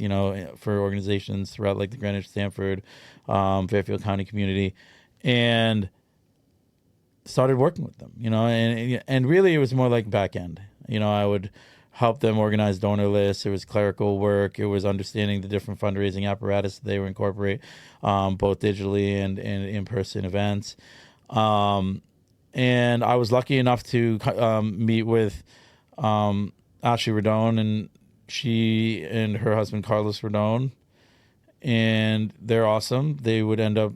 for organizations throughout like the Greenwich, Stanford, Fairfield County community, and started working with them, and really it was more like back end. I would help them organize donor lists. It was clerical work. It was understanding the different fundraising apparatus that they would incorporate, both digitally and in-person events. And I was lucky enough to meet with Ashley Radone, and she and her husband Carlos Radone, and they're awesome. They would end up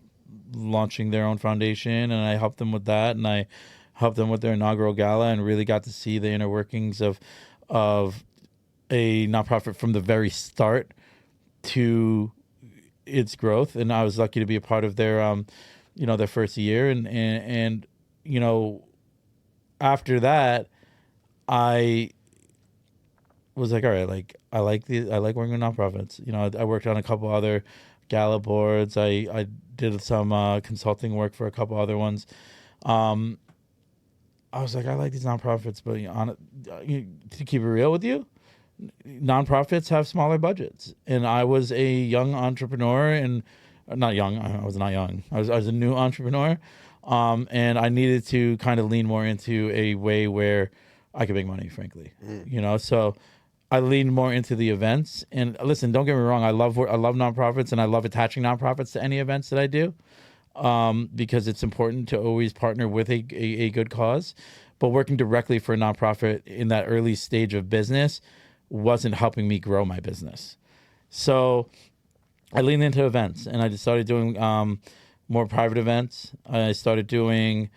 launching their own foundation, and I helped them with that, and I helped them with their inaugural gala, and really got to see the inner workings of a nonprofit from the very start to its growth. And I was lucky to be a part of their their first year, and after that I was like, all right, like I like working with nonprofits. I worked on a couple other gala boards. I did some consulting work for a couple other ones. I was like, I like these nonprofits, but to keep it real with you, nonprofits have smaller budgets. And I was a young entrepreneur, and not young. I was not young. I was a new entrepreneur, and I needed to kind of lean more into a way where I could make money, frankly. So I leaned more into the events. And listen, don't get me wrong. I love nonprofits, and I love attaching nonprofits to any events that I do. Because it's important to always partner with a good cause. But working directly for a nonprofit in that early stage of business wasn't helping me grow my business. So I leaned into events, and I just started doing more private events. I started doing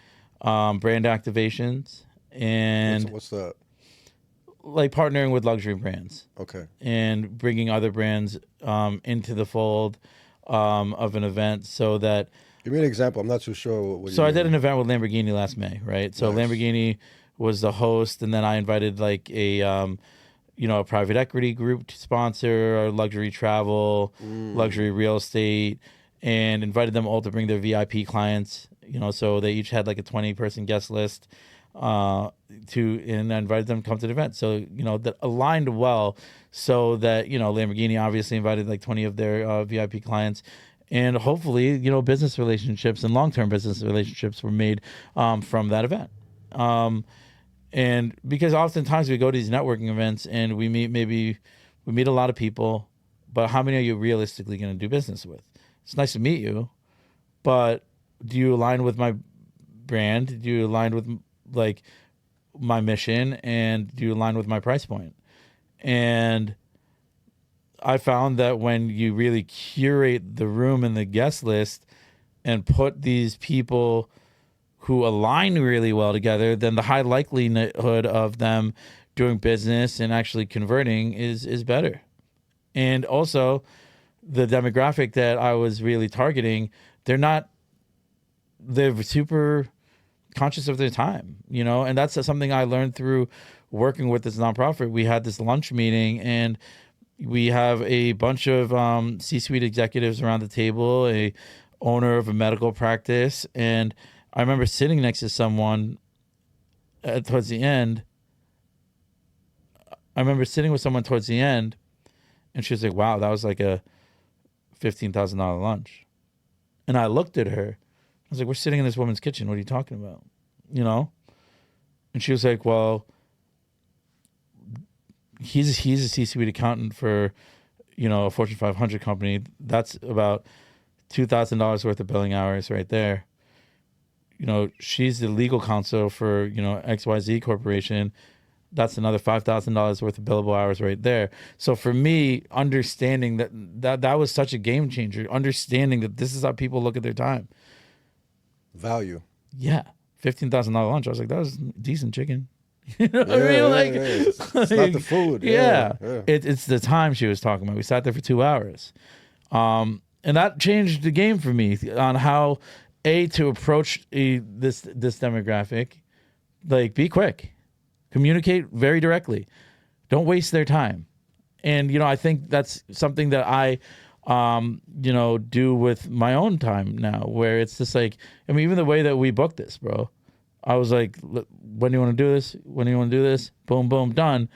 brand activations, and What's that? Like partnering with luxury brands. Okay. And bringing other brands into the fold of an event, so that. Give me an example. I'm not too sure what you So mean. I did an event with Lamborghini last May, right? So Nice. Lamborghini was the host, and then I invited like a private equity group to sponsor luxury travel, luxury real estate, and invited them all to bring their VIP clients. So they each had like a 20-person guest list, and I invited them to come to the event. So that aligned well, so that Lamborghini obviously invited like 20 of their VIP clients. And hopefully, business relationships and long-term business relationships were made from that event. And because oftentimes we go to these networking events and we meet a lot of people, but how many are you realistically going to do business with? It's nice to meet you, but do you align with my brand? Do you align with like my mission? And do you align with my price point? And I found that when you really curate the room and the guest list and put these people who align really well together, then the high likelihood of them doing business and actually converting is better. And also, the demographic that I was really targeting, they're super conscious of their time, and that's something I learned through working with this nonprofit. We had this lunch meeting, and we have a bunch of C-suite executives around the table, a owner of a medical practice, and I remember sitting next to someone towards the end. And she was like, wow, that was like a $15,000 lunch. And I looked at her. I was like, we're sitting in this woman's kitchen. What are you talking about? And she was like, well, he's a C-suite accountant for, a Fortune 500 company. That's about $2,000 worth of billing hours right there. She's the legal counsel for, XYZ Corporation. That's another $5,000 worth of billable hours right there. So for me, understanding that was such a game changer, understanding that this is how people look at their time. Value. Yeah. $15,000 lunch. I was like, that was decent chicken. You know what I mean? It's not the food. Yeah. It's the time she was talking about. We sat there for 2 hours. And that changed the game for me on how, to approach this demographic. Like, be quick. Communicate very directly. Don't waste their time. And, I think that's something that I, do with my own time now, where it's just like, even the way that we booked this, bro. I was like, when do you want to do this? When do you want to do this? Boom, boom, done.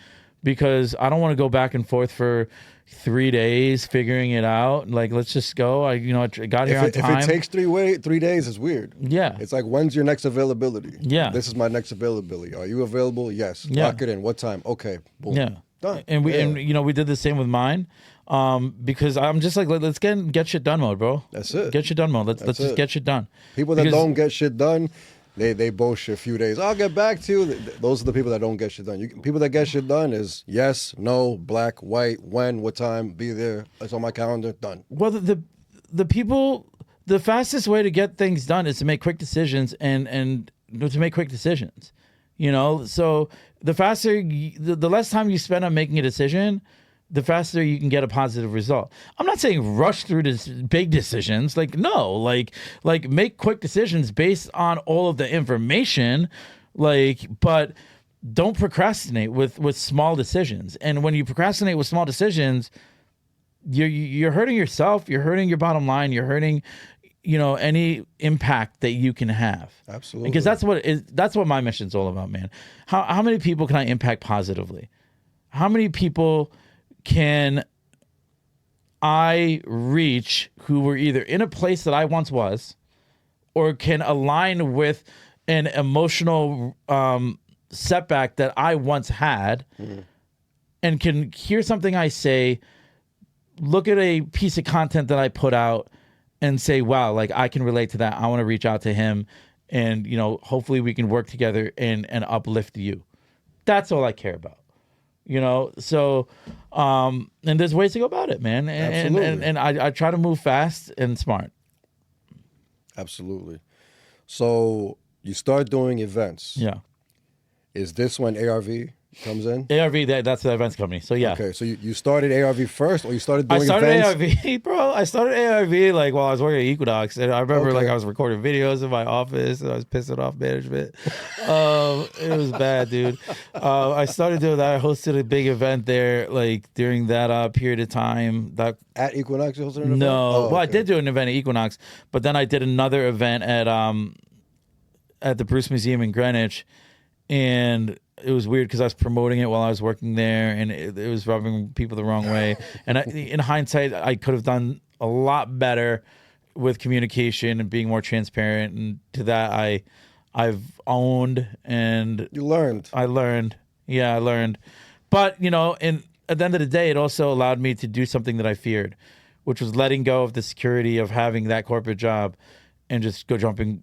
Because I don't want to go back and forth for 3 days figuring it out. Like, let's just go. I got here on time. If it takes 3 days, it's weird. Yeah. It's like, when's your next availability? Yeah. This is my next availability. Are you available? Yes. Yeah. Lock it in. What time? Okay. Boom. Yeah. Done. And we did the same with mine. Because I'm just like, let's get shit done mode, bro. That's it. Get shit done mode. Let's just get shit done. People that don't get shit done, they bullshit a few days. I'll get back to you. Those are the people that don't get shit done. People that get shit done is yes, no, black, white, when, what time, be there. It's on my calendar. Done. Well, the people, the fastest way to get things done is to make quick decisions and to make quick decisions. So the faster, the less time you spend on making a decision, the faster you can get a positive result. I'm not saying rush through this big decisions. No, make quick decisions based on all of the information, but don't procrastinate with small decisions. And when you procrastinate with small decisions, you're hurting yourself, you're hurting your bottom line, you're hurting, any impact that you can have. Absolutely. Because that's what my mission's all about, man. How many people can I impact positively? How many people can I reach who were either in a place that I once was, or can align with an emotional setback that I once had, and can hear something I say, look at a piece of content that I put out, and say, wow, I can relate to that. I want to reach out to him, and hopefully we can work together and uplift you. That's all I care about. So and there's ways to go about it, man. And I try to move fast and smart. Absolutely. So you start doing events. Yeah. Is this when ARV comes in? ARV, that's the events company. So yeah. Okay, so you started ARV first, or you started doing events? ARV, bro. I started ARV while I was working at Equinox, and I remember I was recording videos in my office, and I was pissing off management. It was bad, dude. I started doing that. I hosted a big event there, during that period of time. That at Equinox, you hosted an event? No, okay. I did do an event at Equinox, but then I did another event at the Bruce Museum in Greenwich, and it was weird because I was promoting it while I was working there, and it was rubbing people the wrong way. And in hindsight, I could have done a lot better with communication and being more transparent. And to that, I've owned and you learned. I learned. Yeah, I learned. But and at the end of the day, it also allowed me to do something that I feared, which was letting go of the security of having that corporate job and just go jumping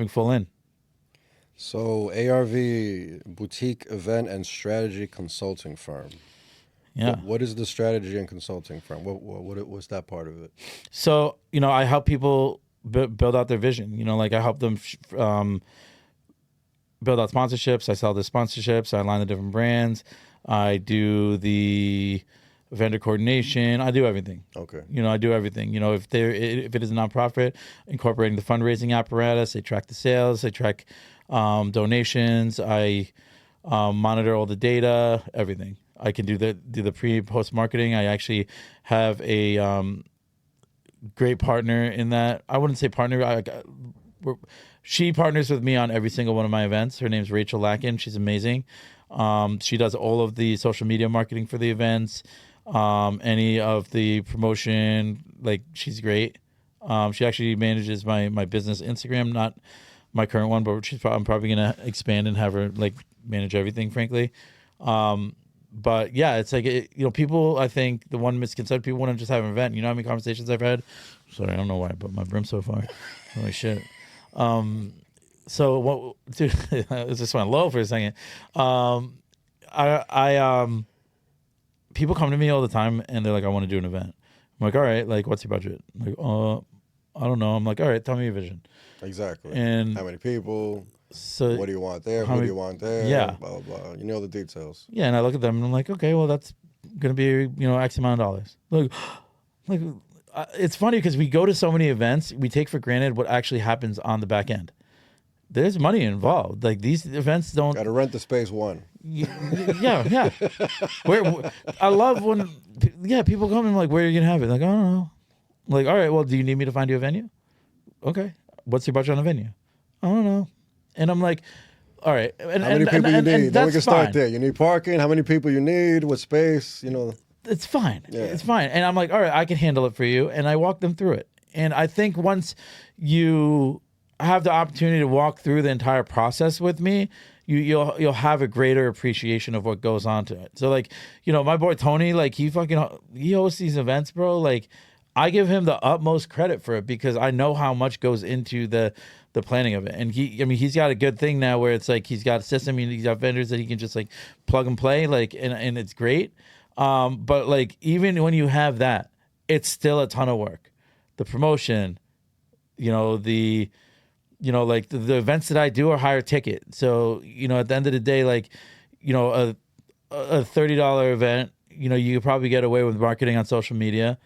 full in. So ARV, boutique event and strategy consulting firm. Yeah. What is the strategy and consulting from? What's that part of it? So, I help people build out their vision. Like I help them build out sponsorships. I sell the sponsorships. I align the different brands. I do the vendor coordination. I do everything. Okay. I do everything. If it is a nonprofit, incorporating the fundraising apparatus, I track the sales, I track donations, I monitor all the data, everything. I can do the pre-post marketing. I actually have a great partner in that. I wouldn't say partner. She partners with me on every single one of my events. Her name's Rachel Lacken. She's amazing. She does all of the social media marketing for the events, any of the promotion. Like, she's great. She actually manages my business Instagram, not my current one, but I'm probably gonna expand and have her manage everything, frankly. But yeah, it's like, people, I think the one misconception, people want to just have an event. You know how many conversations I've had? Sorry, I don't know why I put my brim so far. Holy shit. So what, dude, it just went low for a second. People come to me all the time and they're like, I want to do an event. I'm like, all right, what's your budget? I'm like, I don't know. I'm like, all right, tell me your vision. Exactly. And how many people? So what do you want there? Who do you want there? Yeah. Blah, blah, blah. You know the details. Yeah. And I look at them and I'm like, okay, well, that's going to be, X amount of dollars. It's funny because we go to so many events, we take for granted what actually happens on the back end. There's money involved. These events don't. Got to rent the space one. Yeah. I love when, people come and where are you gonna have it? Like, I don't know. Like, all right, well, do you need me to find you a venue? Okay, what's your budget on a venue? I don't know. And I'm like, all right. And, how many people you need? Then we can start fine. there. You need parking. How many people you need? What space? It's fine. Yeah. It's fine. And I'm like, all right, I can handle it for you. And I walk them through it. And I think once you have the opportunity to walk through the entire process with me, you'll have a greater appreciation of what goes on to it. So my boy Tony, he hosts these events, bro. I give him the utmost credit for it because I know how much goes into the planning of it. And he's got a good thing now where it's he's got a system, he's got vendors that he can just plug and play, and it's great. But even when you have that, it's still a ton of work. The promotion, the events that I do are higher ticket. So, at the end of the day, a $30 event, you could probably get away with marketing on social media.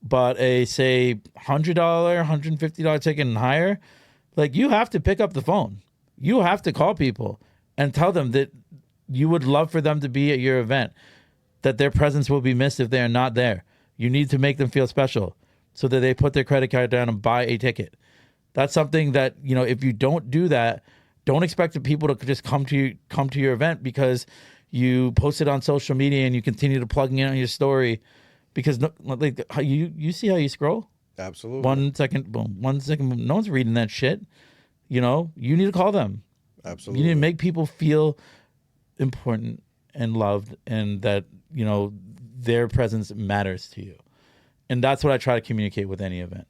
But a, say, $100, $150 ticket and higher, you have to pick up the phone. You have to call people and tell them that you would love for them to be at your event, that their presence will be missed if they are not there. You need to make them feel special so that they put their credit card down and buy a ticket. That's something that, if you don't do that, don't expect the people to just come to your event because you post it on social media and you continue to plug in on your story. Because you see how you scroll? Absolutely. 1 second, boom. 1 second, boom. No one's reading that shit. You need to call them. Absolutely. You need to make people feel important and loved and that, their presence matters to you. And that's what I try to communicate with any event.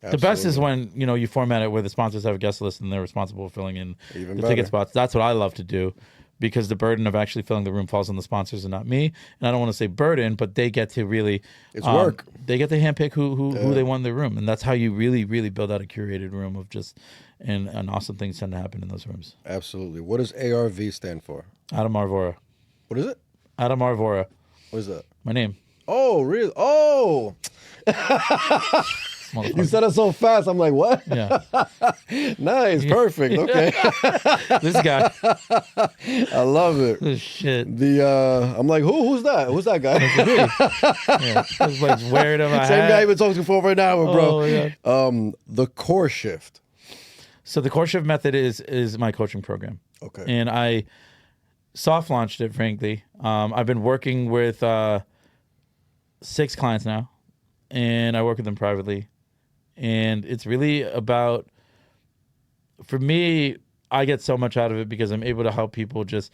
Absolutely. The best is when, you format it where the sponsors have a guest list and they're responsible for filling in the ticket spots. That's what I love to do. Because the burden of actually filling the room falls on the sponsors and not me. And I don't want to say burden, but they get to really... It's work. They get to handpick who they want in their room. And that's how you really, really build out a curated room of just... And awesome things tend to happen in those rooms. Absolutely. What does ARV stand for? Adam Vohra. What is it? Adam Vohra. What is that? My name. Oh, really? Oh! You said it so fast. I'm like, what? Yeah. Nice. Perfect. Okay. This guy. I love it. This shit. I'm like, who's that? Who's that guy? Yeah. I was wearing him. Same guy you've been talking for an hour, bro. Oh, yeah. The core shift. So the core shift method is my coaching program. Okay. And I soft launched it, frankly. I've been working with 6 clients now, and I work with them privately. And it's really about, for me, I get so much out of it because I'm able to help people just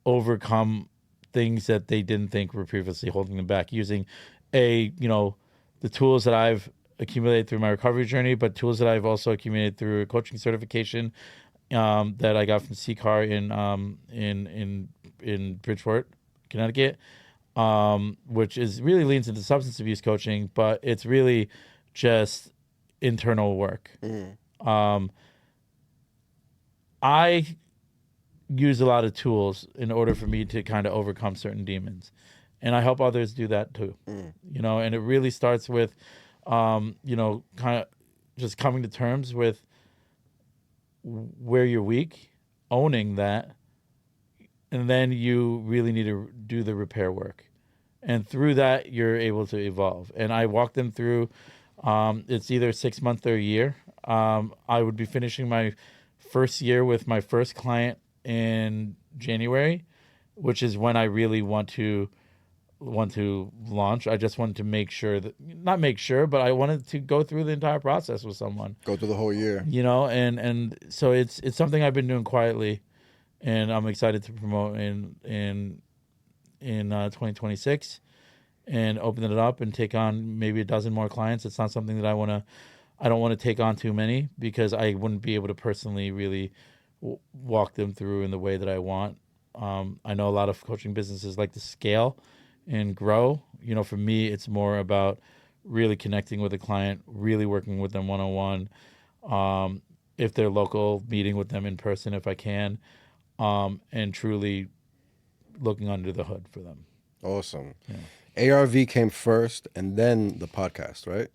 overcome things that they didn't think were previously holding them back using the tools that I've accumulated through my recovery journey, but tools that I've also accumulated through a coaching certification that I got from CCAR in Bridgeport, Connecticut. which is really leans into substance abuse coaching, but it's really just internal work. I use a lot of tools in order for me to kind of overcome certain demons, and I help others do that too. You know, and it really starts with, you know, kind of just coming to terms with where you're weak, owning that, and then you really need to do the repair work. And through that, you're able to evolve. And I walk them through, it's either 6 months or a year. I would be finishing my first year with my first client in January, which is when I really want to launch. I just wanted to make sure that, not make sure, but I wanted to go through the entire process with someone. Go through the whole year. You know, and so it's something I've been doing quietly, and I'm excited to promote in 2026 and open it up and take on maybe a dozen more clients. It's not something that I don't want to take on too many, because I wouldn't be able to personally really walk them through in the way that I want. I know a lot of coaching businesses like to scale and grow. You know, for me, it's more about really connecting with a client, really working with them one-on-one. If they're local, meeting with them in person if I can, and truly looking under the hood for them. Awesome. Yeah. ARV came first and then the podcast, right?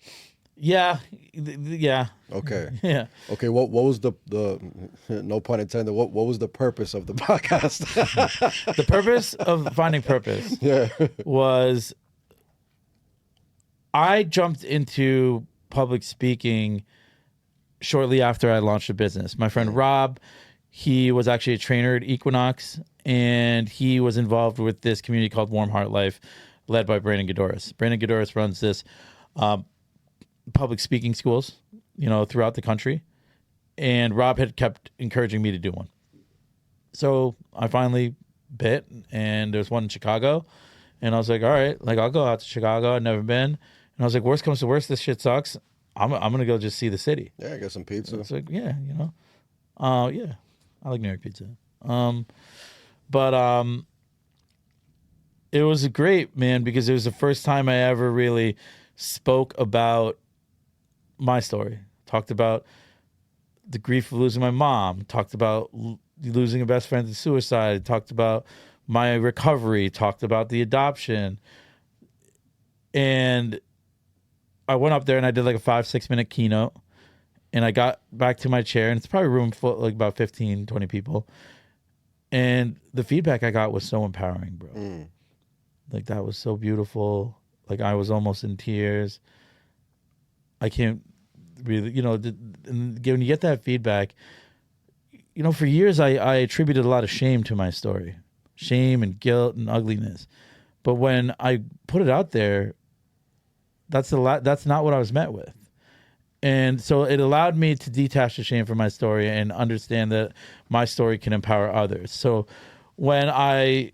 Yeah. Yeah. Okay. Yeah. Okay. What was the no pun intended? What was the purpose of the podcast? The purpose of finding purpose was I jumped into public speaking shortly after I launched a business. My friend Rob, he was actually a trainer at Equinox, and he was involved with this community called Warm Heart Life, led by Brandon Godoris. Brandon Godoris runs this public speaking schools, you know, throughout the country. And Rob had kept encouraging me to do one. So I finally bit, and there's one in Chicago. And I was like, all right, like, I'll go out to Chicago. I'd never been. And I was like, worst comes to worst, this shit sucks. I'm going to go just see the city. Yeah, get some pizza. It's like, yeah, you know. Yeah, I like New York pizza. But it was great, man, because it was the first time I ever really spoke about my story. Talked about the grief of losing my mom. Talked about losing a best friend to suicide. Talked about my recovery. Talked about the adoption. And I went up there and I did like a 5-6 minute keynote. And I got back to my chair, and it's probably a room full, like about 15, 20 people. And the feedback I got was so empowering, bro. Like, that was so beautiful. Like, I was almost in tears. I can't really, you know, and when you get that feedback, you know, for years I attributed a lot of shame to my story. Shame and guilt and ugliness. But when I put it out there, that's not what I was met with. And so it allowed me to detach the shame from my story and understand that my story can empower others. So when I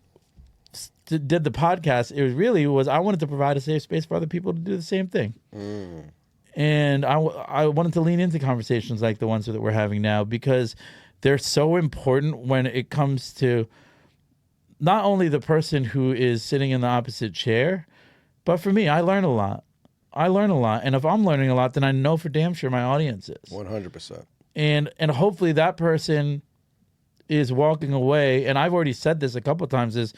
did the podcast, it was I wanted to provide a safe space for other people to do the same thing. And I wanted to lean into conversations like the ones that we're having now, because they're so important when it comes to not only the person who is sitting in the opposite chair, but for me, I learn a lot. And if I'm learning a lot, then I know for damn sure my audience is. 100%. And hopefully that person is walking away, and I've already said this a couple of times, is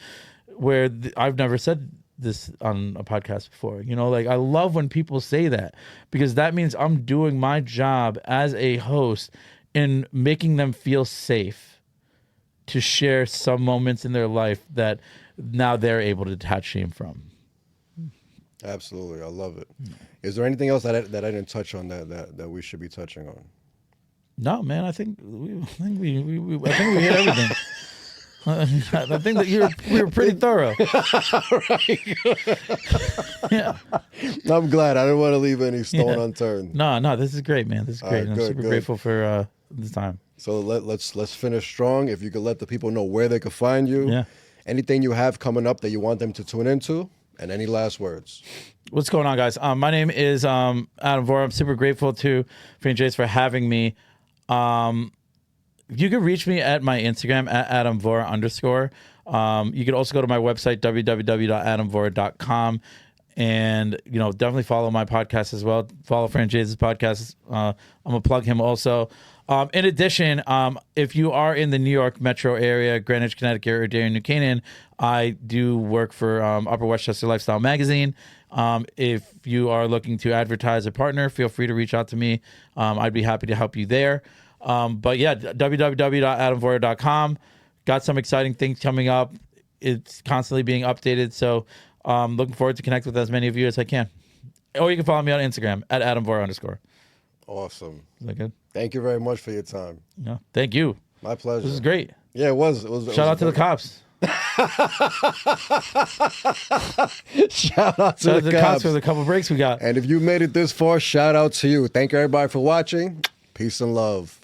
where I've never said this on a podcast before. You know, like, I love when people say that, because that means I'm doing my job as a host in making them feel safe to share some moments in their life that now they're able to detach shame from. Absolutely. I love it. Is there anything else that I didn't touch on that we should be touching on? No, man, I think we hit everything. I think that we were pretty thorough. Yeah. I'm glad. I didn't want to leave any stone unturned. No, this is great, man. This is great. Right, I'm super grateful for this time. So let's finish strong. If you could let the people know where they could find you. Yeah. Anything you have coming up that you want them to tune into, and any last words. What's going on, guys? My name is Adam Vohra. I'm super grateful to Franjez for having me. You can reach me at my Instagram at Adam Vohra _. You can also go to my website, www.adamvohra.com. And, definitely follow my podcast as well. Follow Franjez's podcast. I'm going to plug him also. In addition, if you are in the New York metro area, Greenwich, Connecticut, or Darien, New Canaan, I do work for Upper Westchester Lifestyle Magazine. If you are looking to advertise or partner, feel free to reach out to me. I'd be happy to help you there. But yeah, www.adamvohra.com. Got some exciting things coming up. It's constantly being updated. So looking forward to connect with as many of you as I can. Or you can follow me on Instagram at @AdamVohra_. Awesome. Is that good? Thank you very much for your time. Yeah. Thank you. My pleasure. This is great. Yeah, it was. Shout out to the cops. Shout out to the cops for the couple breaks we got. And if you made it this far, shout out to you. Thank you everybody for watching. Peace and love.